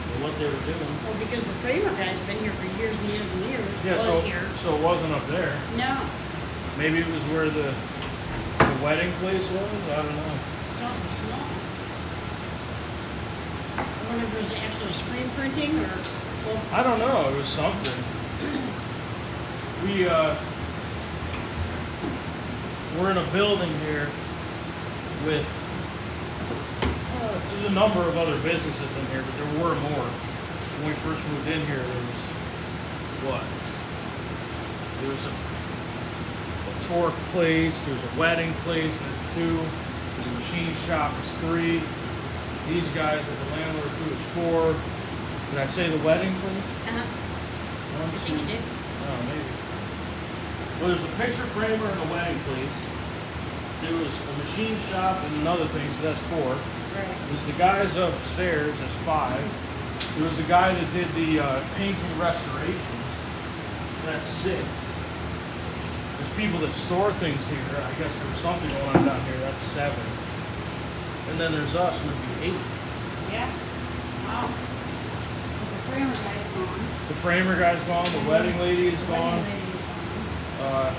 Or what they were doing. Well, because the Framer guy's been here for years and years and years. Yeah, Was here. so it wasn't up there. No. Maybe it was where the wedding place was? I don't know. It's awful small. I wonder if it was actually screen printing or, well, I don't know. It was something. We're in a building here with there's a number of other businesses in here, but there were more. When we first moved in here, there was what? There was a torque place, there's a wedding place, there's 2, there's a machine shop, there's 3. These guys with the landlord too is 4. Did I say the wedding place? uh-huh. No, I'm I just think you did. Oh, maybe. Well, there's a picture framer and a wedding place. There was a machine shop and another thing, so that's 4. Right. There's the guys upstairs, that's 5. There was a guy that did the painting restorations, that's 6. There's people that store things here. I guess there was something going on down here, that's 7. And then there's us, would be 8. Yeah. Wow. But the Framer guy's gone. The framer guy's gone, the wedding lady is The gone. wedding lady is gone.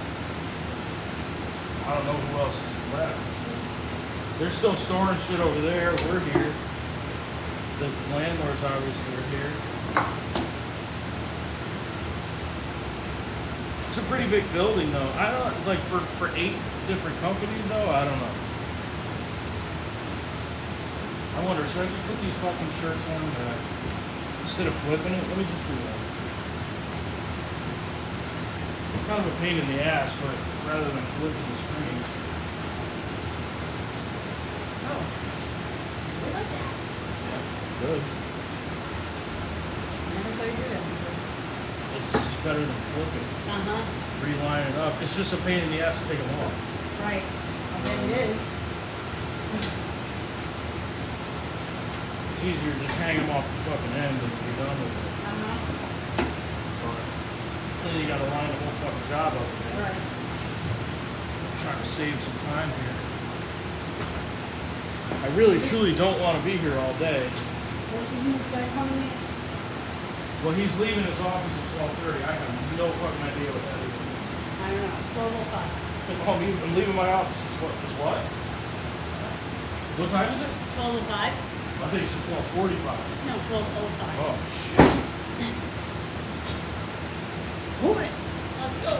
I don't know who else is left. They're still storing shit over there. We're here. The landlords obviously are here. It's a pretty big building though. I don't like for 8 different companies though. I don't know. I wonder, should I just put these fucking shirts on instead of flipping it? Let me just do that. Kind of a pain in the ass, but rather than flipping the screen. Oh. We like that. Good. Never thought you'd do that before. It's just better than flipping. Uh-huh. Reline it up. It's just a pain in the ass to take them off. Right. I bet it is. It's easier to just hang them off the fucking end and be done with it. Uh-huh. But then you gotta line the whole fucking job up again. Right. I'm trying to save some time here. I really truly don't want to be here all day. What isn't this guy coming in? Well, he's leaving his office at 12:30. I have no fucking idea what that is. I don't know. 12:05. Oh, I'm leaving my office at it's what? What time is it? 12:05? I think it's at 12:45. No, 12:05. Oh, shit. Move it. Let's go.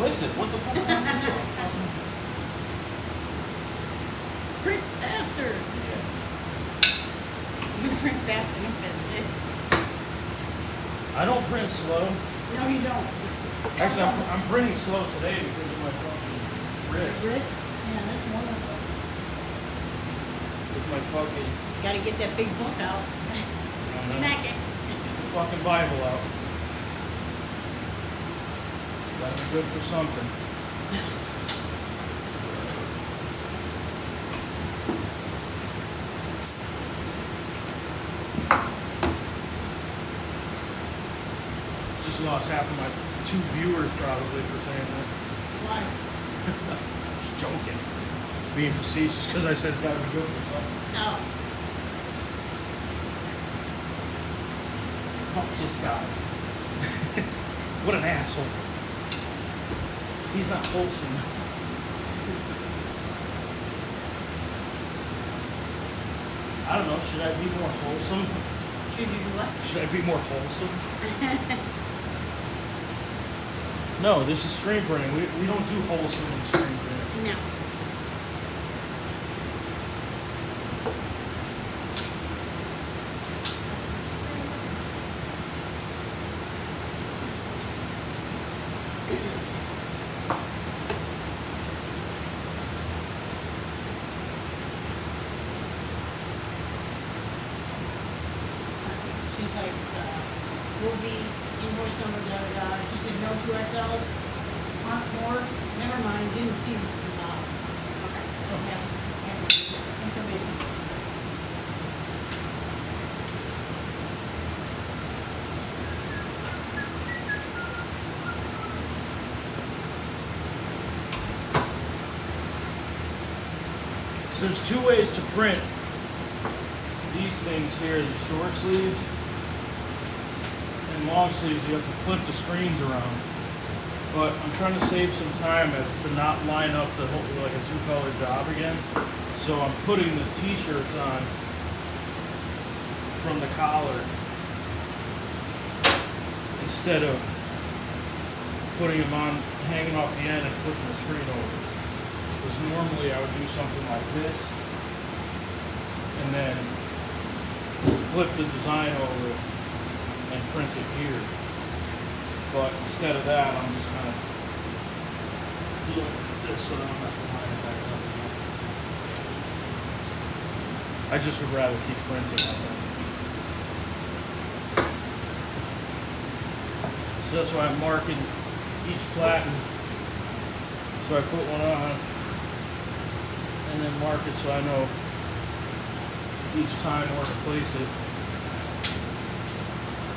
Listen, what the fuck am I doing? Fucking- Print faster. Yeah. You print fast enough, isn't it? I don't print slow. No, you don't. Actually, I'm printing slow today because of my fucking wrist. Wrist? Yeah, that's wonderful. With my fucking, Gotta get that big book out. Smack it. fucking Bible out. Gotta be good for something. Just lost half of my 2 viewers probably for saying that. Why? Just joking. Being facetious because I said it's gotta be good for something. No. Fuck this guy. What an asshole. He's not wholesome. I don't know, should I be more wholesome? Should you do what? Should I be more wholesome? No, this is screen printing. We don't do wholesome in screen printing. No. will be invoice number, da. She said no 2XLs, aren't more, never mind, didn't see, okay, information. So there's two ways to print these things here, the short sleeves and long sleeves. You have to flip the screens around. But I'm trying to save some time as to not line up the whole, like a two-color job again. So I'm putting the t-shirts on from the collar instead of putting them on, hanging off the end and flipping the screen over. Because normally I would do something like this and then flip the design over and print it here. But instead of that, I'm just kind of doing this so that I'm not line it back up again. I just would rather keep printing, I think. So that's why I'm marking each platen. So I put one on and then mark it so I know each time where to place it.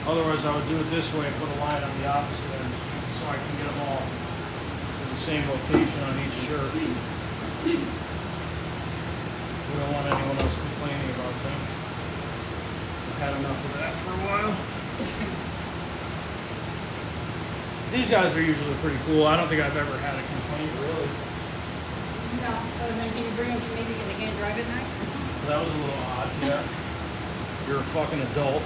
Otherwise I would do it this way and put a line on the opposite end so I can get them all in the same location on each shirt. We don't want anyone else complaining about them. I've had enough of that for a while. These guys are usually pretty cool. I don't think I've ever had a complaint, really. No, but then can you bring them to me because I can't drive at night? That was a little odd, yeah. You're a fucking adult.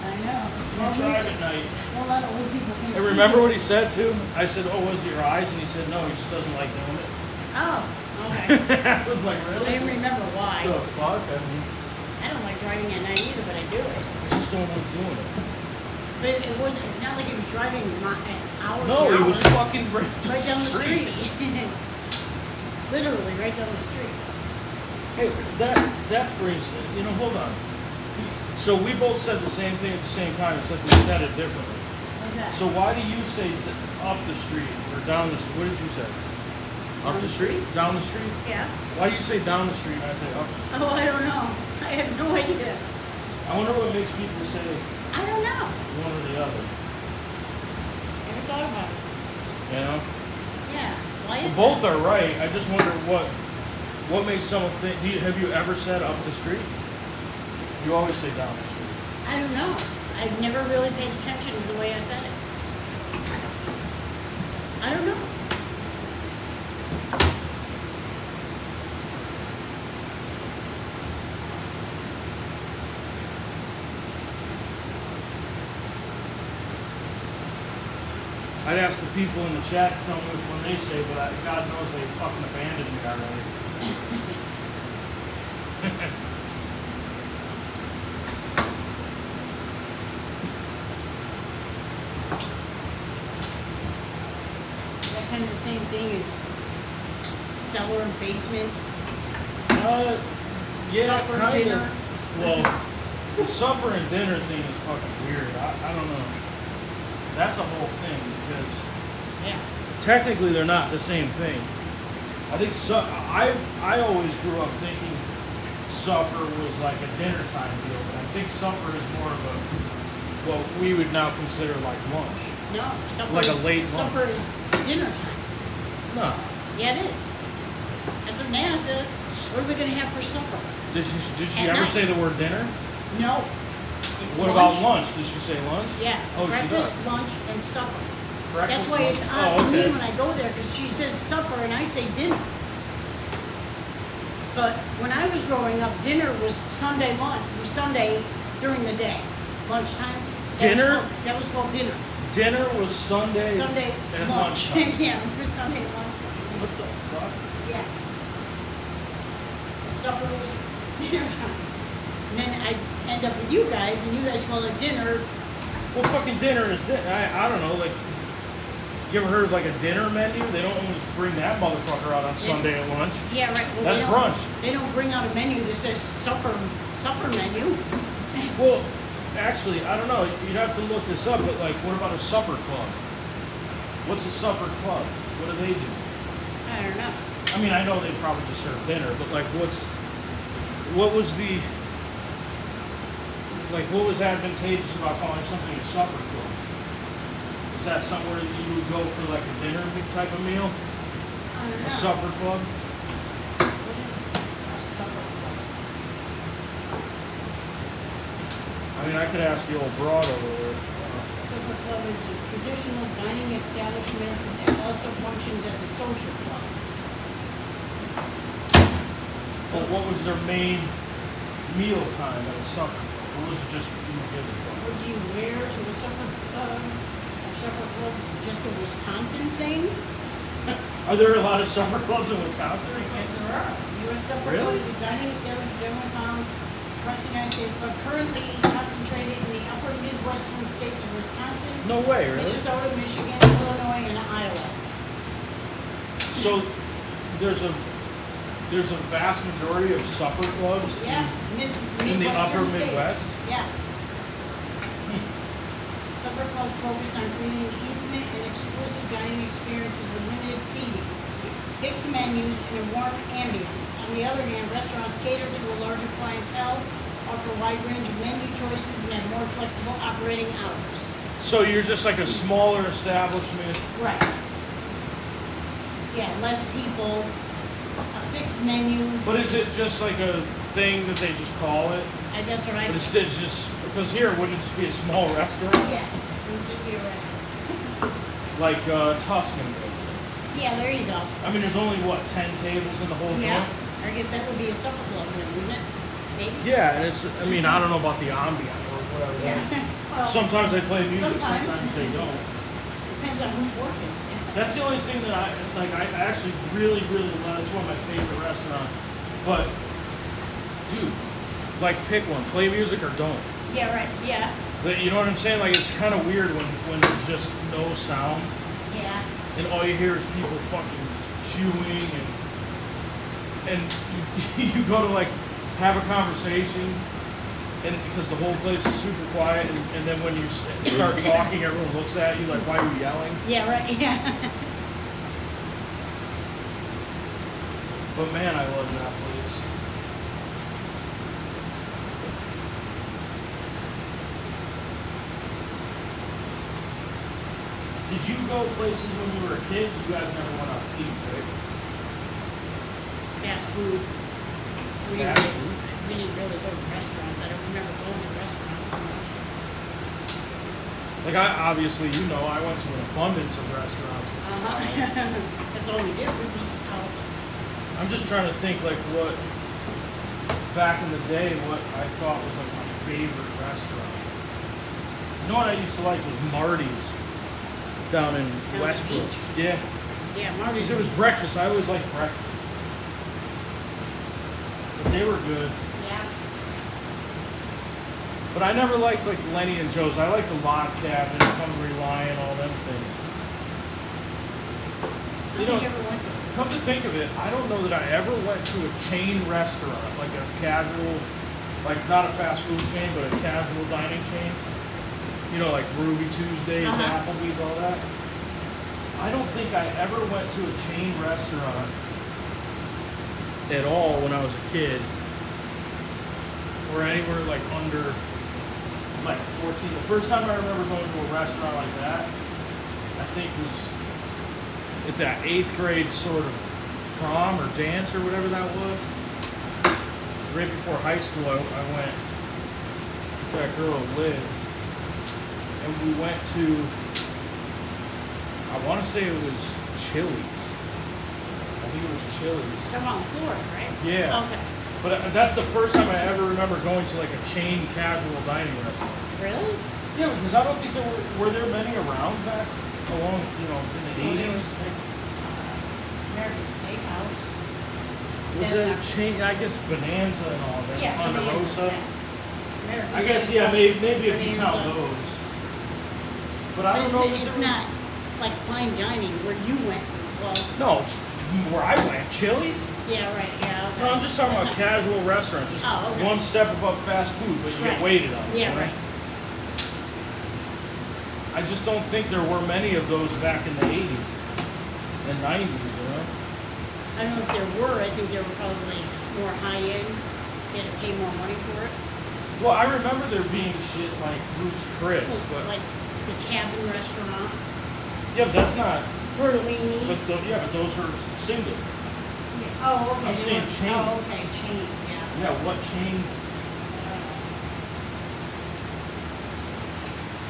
I know. You drive at night. Well, a lot of old people can't Hey, see. remember what he said too? I said, "Oh, was it your eyes?" And he said, "No, he just doesn't like doing it." Oh, okay. I was like, I "Really?" didn't remember why. The fuck? I mean, I don't like driving at night either, but I do it. I just don't like doing it. But it wasn't, it's not like he was driving hours No, and he was hours fucking right down the street. Literally, right down the street. Hey, that brings, hold on. So we both said the same thing at the same time, except we said it differently. What's that? So why do you say up the street or down the street? What did you say? Up the street? Down the street? Yeah. Why do you say down the street and I say up the street? Oh, I don't know. I have no idea. I wonder what makes people say I don't know. one or the other. Never thought about it. You know? Yeah. Why is Both that? are right. I just wonder what makes someone think. Have you ever said up the street? You always say down the street. I don't know. I've never really paid attention to the way I said it. I don't know. I'd ask the people in the chat to tell me which one they say, but God knows they fucking abandoned me already. Is that kind of the same thing as cellar and basement? Yeah, Supper, kinda. dinner? Well, the supper and dinner thing is fucking weird. I don't know. That's a whole thing because Yeah. technically they're not the same thing. I think I always grew up thinking supper was like a dinner time deal, but I think supper is more of a what we would now consider like lunch. No, supper Like a is, late lunch. supper is dinner time. No. Yeah, it is. That's what Nana says. What are we gonna have for supper? Did she At ever night. say the word dinner? No. It's What lunch. about lunch? Did she say lunch? Yeah, Oh, she breakfast, does. lunch, and supper. Breakfast, That's why lunch? it's odd Oh, for me okay. when I go there, because she says supper and I say dinner. But when I was growing up, dinner was Sunday lunch, it was Sunday during the day, lunchtime. Dinner? That was called dinner. Dinner was Sunday. Sunday at lunch. lunchtime. Yeah, it was Sunday lunch. What the fuck? Yeah. Supper was dinner time. And then I end up with you guys, and you guys call it dinner. Well, fucking dinner is dinner. I don't know, like, you ever heard of like a dinner menu? They don't always bring that motherfucker out on Sunday at lunch. Yeah, right. Well, That's brunch. They don't bring out a menu that says supper menu. Well, actually, I don't know, you'd have to look this up, but like, what about a supper club? What's a supper club? What do they do? I don't know. I mean, I know they probably just serve dinner, but like, what was advantageous about calling something a supper club? Is that somewhere that you would go for like a dinner type of meal? I don't know. A supper club? What is a supper club? I mean, I could ask the old broad over there. Supper club is a traditional dining establishment that also functions as a social club. But what was their main meal time at a supper club? Or was it just you give it from? What do you wear to a supper club? A supper club is just a Wisconsin thing? Are there a lot of supper clubs in Wisconsin? Yes, there are. U.S. supper club Really? is a dining establishment generally found across the United States, but currently concentrated in the upper Midwestern states of Wisconsin, No way, really? Minnesota, Michigan, Illinois, and Iowa. So there's a vast majority of supper clubs. Yeah, In the upper Midwestern states. Midwest? Yeah. Supper clubs focus on creating intimate and exclusive dining experiences with limited seating, fixed menus, and a warm ambience. On the other hand, restaurants cater to a larger clientele, offer a wide range of menu choices, and have more flexible operating hours. So you're just like a smaller establishment. Right. Yeah, less people, a fixed menu. But is it just like a thing that they just call it? That's what I But think. it's just because here wouldn't it just be a small restaurant Yeah, it would just be a restaurant. like Tuscan? Yeah, there you go. I mean, there's only what 10 tables in the whole Yeah, joint. I guess that would be a supper club then, wouldn't it? Maybe? Yeah, and it's. I mean, I don't know about the ambiance or whatever. Yeah. Well, Sometimes they play music, Sometimes. sometimes they don't. depends on who's working. That's the only thing that I like. I actually really love. It's one of my favorite restaurants. But, dude, like pick one. Play music or don't. Yeah, right, yeah, You know what I'm saying? Like it's kind of weird when there's just no sound yeah. and all you hear is people fucking chewing and you go to like have a conversation and because the whole place is super quiet and then when you start talking everyone looks at you like why are you yelling? Yeah, right, yeah. But man, I love that place. Did you go places when you were a kid? You guys never went out to eat, right? Fast food. We Fast didn't, food? we didn't really go to restaurants. I don't remember going to restaurants too much. Like I obviously, you know, I went to an abundance of restaurants. That's all we did was eat out. I'm just trying to think like what back in the day what I thought was like my favorite restaurant. You know what I used to like was Marty's down in the Westbrook. beach? Yeah. Yeah, Because Marty's. it was breakfast. I always liked breakfast. But they were good. Yeah. But I never liked like Lenny and Joe's. I liked the Log Cabin, Hungry Lion, all them things. I You think know, ever went to. come to think of it, I don't know that I ever went to a chain restaurant, like a casual, like not a fast food chain, but a casual dining chain. You know, like Ruby Tuesdays, Applebee's, all that. I don't think I ever went to a chain restaurant at all when I was a kid, or anywhere like under like 14. The first time I remember going to a restaurant like that, I think was at that 8th grade sort of prom or dance or whatever that was. Right before high school, I went with that girl Liz, and we went to, I want to say it was Chili's. I think it was Chili's. Come on, Florida, right? Yeah. Okay. But that's the first time I ever remember going to like a chain casual dining restaurant. Really? Yeah, because I don't think there were there many around back along, you know, in the Well, there 80s. was the American Steakhouse. Was That's that a not- chain? I guess Bonanza and all that. Yeah, Ponderosa. yeah. American I guess yeah, Steakhouse, maybe if you count Bonanza. those. But I But don't it's, know. n- that it's there not like fine dining where you went. Well, was- No, where I went, Chili's. yeah, right, yeah. Okay. No, I'm just talking That's about not- casual restaurants, just Oh, okay. one step above fast food, but you get Right. waited on. Yeah, you know? right. I just don't think there were many of those back in the 80s and 90s, you know? I don't know if there were, I think they were probably more high-end, you had to pay more money for it. Well, I remember there being shit like Ruth's Chris, but Like the Cabin Restaurant, yeah, but that's not. Bertolini's. But those are single. Yeah. Oh, okay. I'm they saying were- chain. Oh, okay, chain, yeah. Yeah, what chain?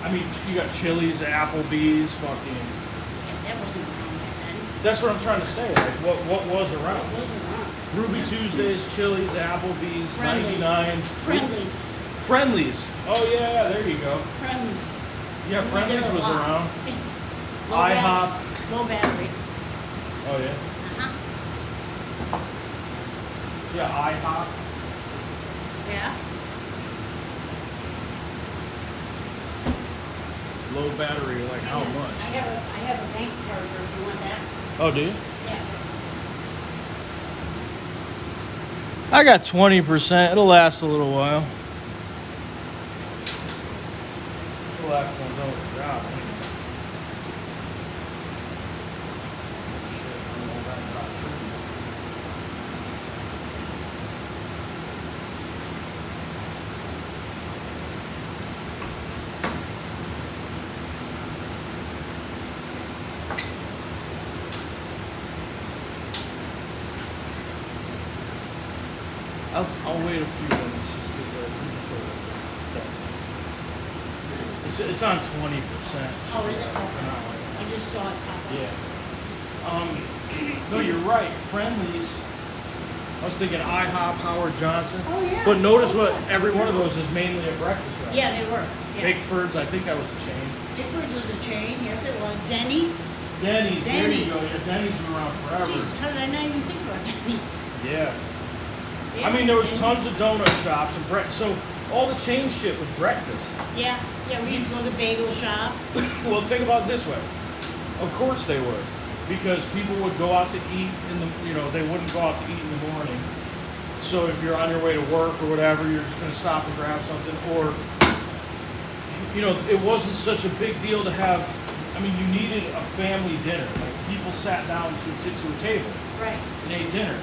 I mean, you got Chili's, Applebee's, fucking. Yeah, that wasn't around back then. That's what I'm trying to say. Like, what was It around? wasn't around. Ruby Tuesdays, Chili's, Applebee's, Friendly's. 99. Friendly's. Friendly's. Oh yeah, there you go. Friendly's. Yeah, We Friendly's did a was lot. around. Low bat- IHOP. Low battery. Oh yeah. Uh-huh. Yeah, IHOP. Yeah. Low battery, like how much? I have a bank charger if you want that. Oh, do you? Yeah. I got 20%. It'll last a little while. It'll last one don't drop. Shit, I don't know that about true. I'll wait a few minutes just to get it's on 20%. Oh, is it? Okay. I just saw it pop up. Yeah. No, you're right. Friendly's. I was thinking IHOP, Howard Johnson. Oh, yeah. But notice what every one of those is mainly a breakfast restaurant. Yeah, they were. Yeah. Bickford's, I think that was a chain. Bickford's was a chain, yes it was. Denny's. Denny's, there you go. Denny's. Yeah, Denny's been around forever. Jeez, how did I not even think about Denny's? Yeah. Yeah. I mean, there was tons of donut shops and so all the chain shit was breakfast. Yeah, yeah, we used to go to the bagel shop. Well, think about it this way. Of course they were, because people would go out to eat they wouldn't go out to eat in the morning. So if you're on your way to work or whatever, you're just going to stop and grab something. Or, it wasn't such a big deal to have. I mean, you needed a family dinner. Like people sat down to a table Right, and ate dinner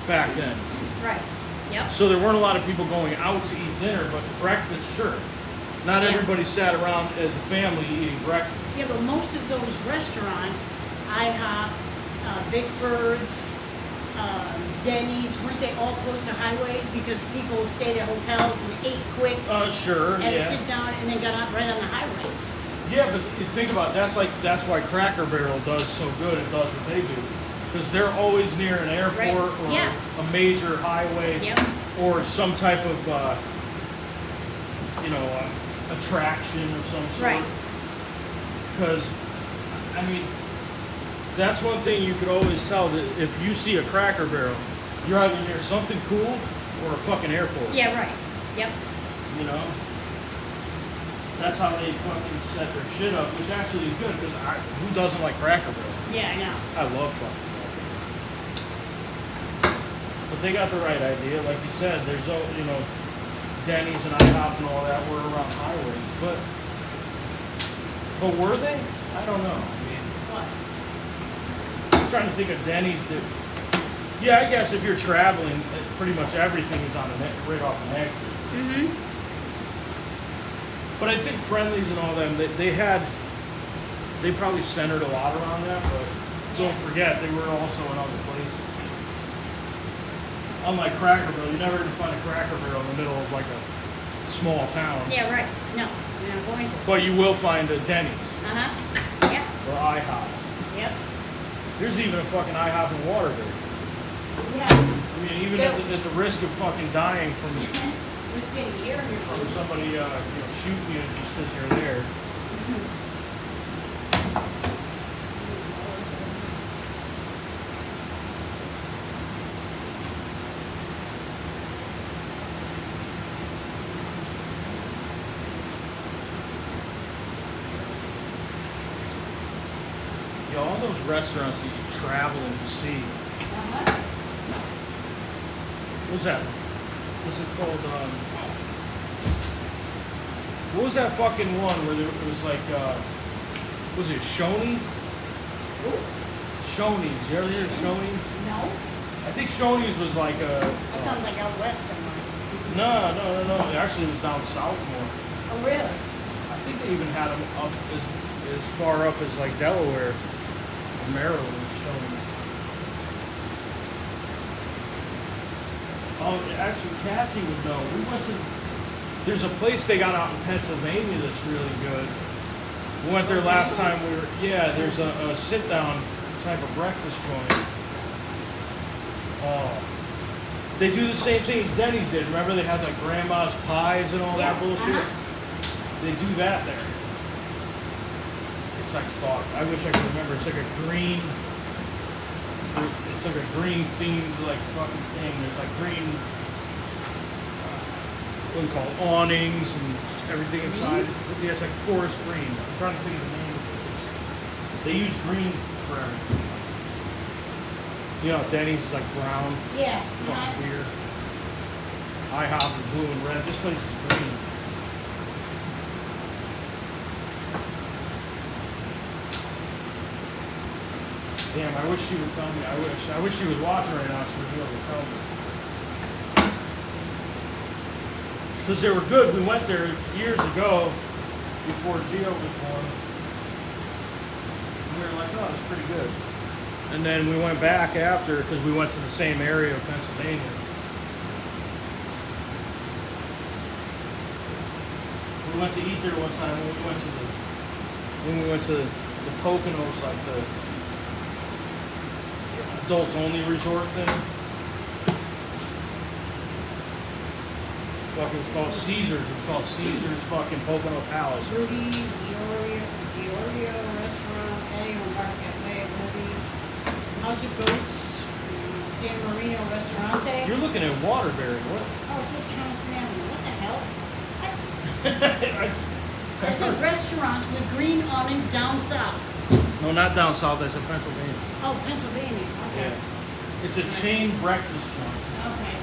back then. right. Yep. So there weren't a lot of people going out to eat dinner, but breakfast, sure. Not Yeah. everybody sat around as a family eating breakfast. Yeah, but most of those restaurants, IHOP, Bickford's, Denny's, weren't they all close to highways because people stayed at hotels and ate quick, Sure, had to yeah. sit down, and then got out right on the highway? Yeah, but you think about it, that's why Cracker Barrel does so good and does what they do. Because they're always near an airport Right, or yeah. a major highway Yep. or some type of, attraction of some sort. Right. Because, I mean, that's one thing you could always tell that if you see a Cracker Barrel, you're either near something cool or a fucking airport. Yeah, right. Yep. You know? That's how they fucking set their shit up, which actually is good because who doesn't like Cracker Barrel? Yeah, I know. I love fucking Cracker Barrel. But they got the right idea. Like you said, there's, Denny's and IHOP and all that were around highways. But were they? I don't know. I mean, What? I'm trying to think of Denny's that. Yeah, I guess if you're traveling, pretty much everything is on right off an exit. Mm-hmm. But I think Friendly's and all them, they probably centered a lot around that. But don't forget, they were also in other places. Unlike Cracker Barrel, you're never going to find a Cracker Barrel in the middle of like a small town. Yeah, right. No, you're not going to. But you will find a Denny's Uh-huh. Yep. or IHOP. Yep. There's even a fucking IHOP in Waterbury. Yeah. I mean, even at the risk of fucking dying from Who's getting air in your from food? somebody shooting you just because you're there. Yeah, all those restaurants that you travel and you see. Uh-huh. What's that? What's it called? What was that fucking one where there, it was like, was it Shoney's? Ooh, Shoney's. You ever hear of Shoney's? no, I think Shoney's was like a. that sounds like out west somewhere. No. It actually was down south more. Oh, really? I think they even had them up as far up as like Delaware or Maryland. Shoney's. Oh, actually, Cassie would know. We went to. There's a place they got out in Pennsylvania that's really good. We went there last time we were. Yeah, there's a sit-down type of breakfast joint. Oh. They do the same thing as Denny's did. Remember they had like grandma's pies and all that Yeah, bullshit? uh-huh. They do that there. It's like fuck. I wish I could remember. It's like a green. It's like a green themed like fucking thing. There's like green. What do you call it? Awnings and everything inside. Yeah, it's like forest green. I'm trying to think of the name of it. They use green for everything. You know, Denny's is like brown. Yeah. Fucking weird. IHOP is blue and red. This place is green. Damn, I wish she would tell me. I wish she was watching right now. She would be able to tell me. Because they were good. We went there years ago before Gio was born. And we were like, oh, it's pretty good. And then we went back after because we went to the same area of Pennsylvania. We went to eat there one time when we went to the Poconos, like the adults only resort thing. Fucking, it's called Caesars. It's called Caesars fucking Pocono Palace. Rudy, Diorio Restaurant, Eddie Bar Cafe, Rudy, House of Goats, San Marino Restaurante. You're looking at Waterbury. What? Oh, it says Thomas Avenue. What the hell? I I said restaurants with green awnings down south. No, not down south. I said Pennsylvania. Oh, Pennsylvania. Okay. Yeah. It's a chain breakfast joint. Okay.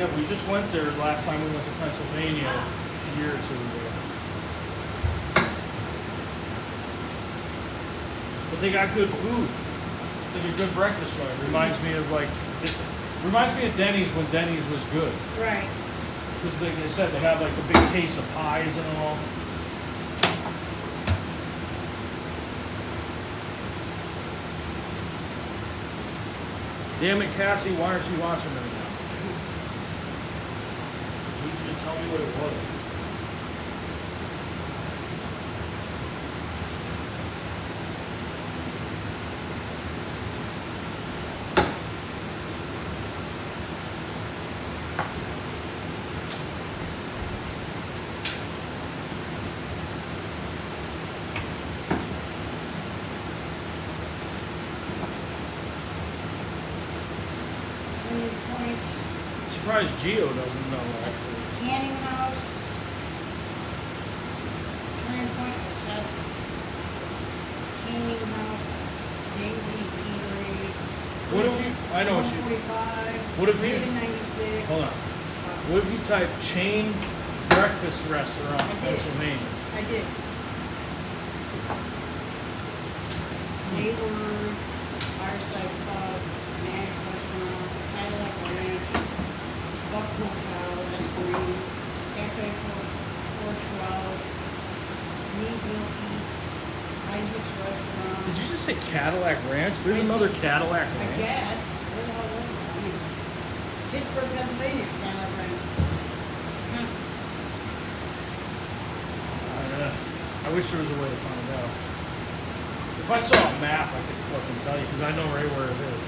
Yeah, we just went there last time we went to Pennsylvania a year or two ago. But they got good food. It's like a good breakfast joint. Reminds me of Denny's when Denny's was good. Right. Because like I said, they have like a big case of pies and all. Damn it, Cassie, why aren't you watching right now? You should tell me what it was. Point. Surprised Gio doesn't know, actually. Canning House. Turning Point Assess. Canning House. Davies Eatery. What if you, I know what you, 145. what if you- Raven 96. hold on. What if you type chain breakfast restaurant I did. Pennsylvania? I did. Hayward, Fireside Club, Nash Restaurant, Cadillac Ranch, Buck Hotel, that's green, Cafe 412, Meadville Eats, Isaac's Restaurant. Did you just say Cadillac Ranch? There's another Cadillac I Ranch. guess. Where the hell was it? I mean, Pittsburgh, Pennsylvania, Cadillac Ranch. Huh. I wish there was a way to find out. If I saw a map, I could fucking tell you, because I know right where it is.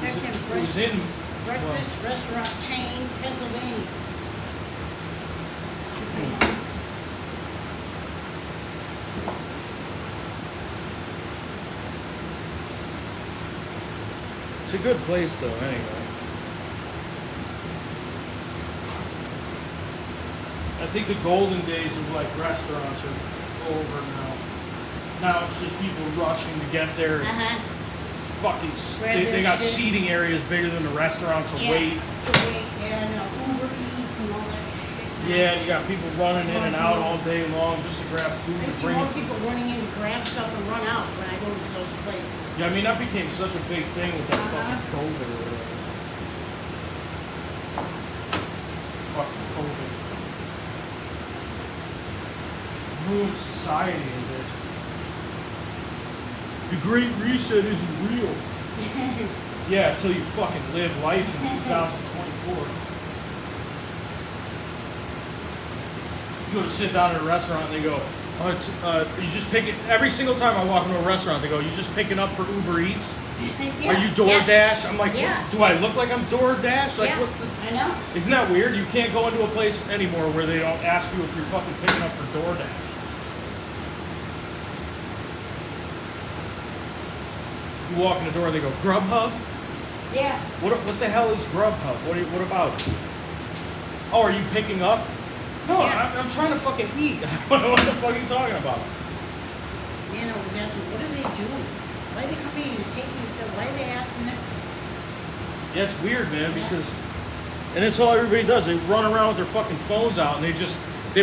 Checked in It was in, breakfast restaurant chain, Pennsylvania. it's a good place though, anyway. I think the golden days of like restaurants are over now. Now it's just people rushing to get there. Uh-huh. fucking, Grab they their got shit. seating areas bigger than the restaurant to Yeah, wait. to wait, and Uber Eats and all that shit. Yeah, you got people running in and out all day long just to grab food I and see bring more it. people running in to grab stuff and run out when I go to those places. Yeah, I mean, that became such a big thing with that Uh-huh. fucking COVID or whatever. Fucking COVID. Ruined society a bit. The Great Reset isn't real. Yeah, until you fucking live life in 2024. You go to sit down at a restaurant and they go, you just pick it, every single time I walk into a restaurant, they go, you just picking up for Uber Eats? Yeah, Are you DoorDash? yes. I'm like, Yeah. do I look like I'm DoorDash? Like, Yeah, what the? I know. Isn't that weird? You can't go into a place anymore where they don't ask you if you're fucking picking up for DoorDash. You walk in the door, they go, Grubhub? Yeah. What the hell is Grubhub? What about? Oh, are you picking up? No, Yeah. I'm trying to fucking eat. What the fuck are you talking about? Man, I was asking, what are they doing? Why are they coming in and taking stuff? Why are they asking that? Yeah, it's weird, man, Yeah. because, and that's all everybody does. They run around with their fucking phones out, and they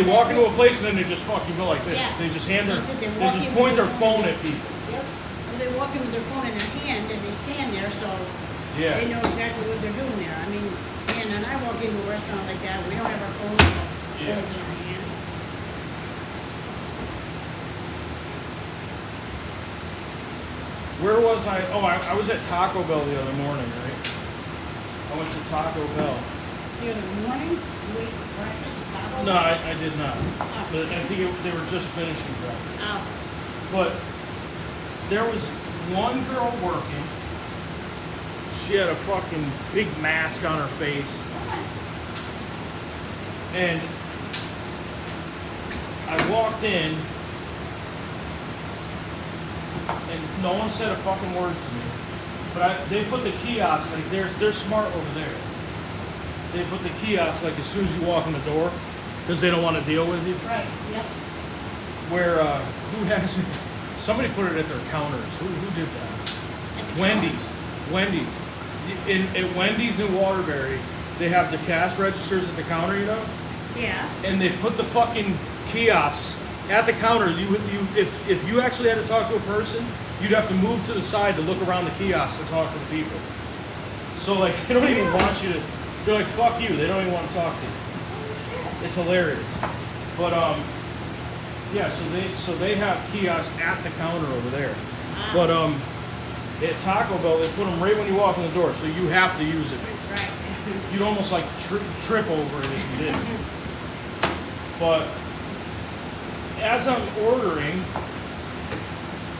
walk That's into it. a place, and then they just fucking go like this. Yeah. They just hand their, That's it, they they walk just in point with their their phone phone. at people. Yep. Or they walk in with their phone in their hand and they stand there, so Yeah. they know exactly what they're doing there. I mean, man, and I walk into a restaurant like that, we don't have our phones in Yeah. our hand. Where was I? Oh, I was at Taco Bell the other morning, right? I went to Taco Bell. The other morning, you ate breakfast at Taco No, Bell? I did not. But I think they were just finishing breakfast. Oh, But there was one girl working. She had a fucking big mask on her face. And I walked in, and no one said a fucking word to me. But they put the kiosk, like they're smart over there. They put the kiosk like as soon as you walk in the door, because they don't want to deal with you. right, yep. Where who has it? Somebody put it at their counters. Who did that? At the Wendy's. At Wendy's in Waterbury, they have the cash registers at the counter, you know, Yeah, and they put the fucking kiosks at the counter. If you actually had to talk to a person, you'd have to move to the side to look around the kiosk to talk to the people. So like they don't even want you to. They're like, fuck you. They don't even want to talk to you. oh shit. It's hilarious. But yeah, so they have kiosks at the counter over there. Ah. But at Taco Bell, they put them right when you walk in the door, so you have to use it basically. Right. You'd almost like trip over it if you didn't. But as I'm ordering,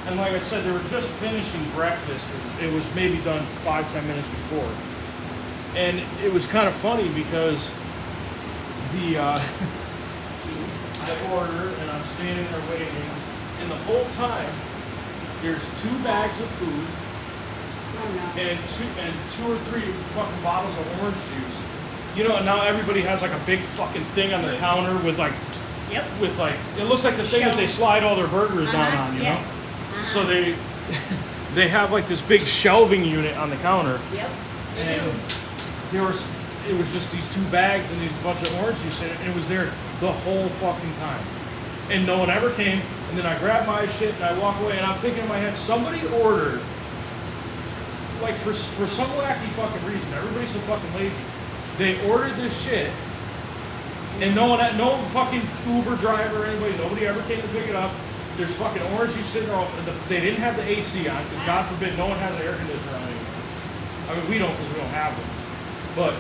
and like I said, they were just finishing breakfast. It was maybe done 5-10 minutes before. And it was kind of funny because I order and I'm standing there waiting, and the whole time there's 2 bags of food Oh no. and two or three fucking bottles of orange juice. You know, and now everybody has like a big fucking thing on their counter with like Yep. it looks like the thing that they slide all their burgers down Uh-huh, on, you yeah. know? Uh-huh. So they have like this big shelving unit on the counter, Yep. They and do. it was just these 2 bags and these bunch of orange juice in it, and it was there the whole fucking time. And no one ever came, and then I grabbed my shit and I walk away, and I'm thinking in my head, somebody ordered, like for some wacky fucking reason, everybody's so fucking lazy. They ordered this shit, and no fucking Uber driver or anybody, nobody ever came to pick it up. There's fucking orange juice sitting there off, they didn't have the AC on, because God forbid no one has an air conditioner on anymore. I mean, we don't, because we don't have them. But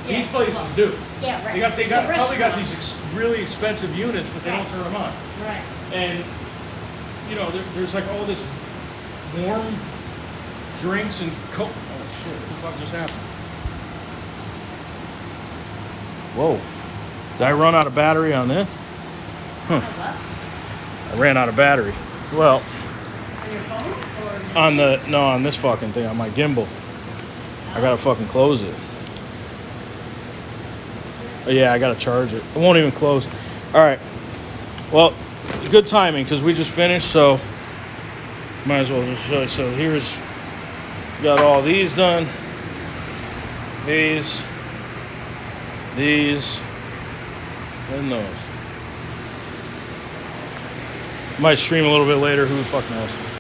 these Yeah, places well, do. Yeah, right. They It's a probably got restaurant. these really expensive units, but they don't turn them on. Right. And you know, there's like all this warm drinks and coke. Oh shit! What the fuck just happened? Whoa! Did I run out of battery on this? Oh, what? I ran out of battery. Well, On your phone? Or on this fucking thing, on my gimbal. I gotta fucking close it. Oh, yeah, I gotta charge it. It won't even close. All right. Well, good timing because we just finished, so might as well just show you. So here's Got all these done. These, and those. Might stream a little bit later. Who the fuck knows?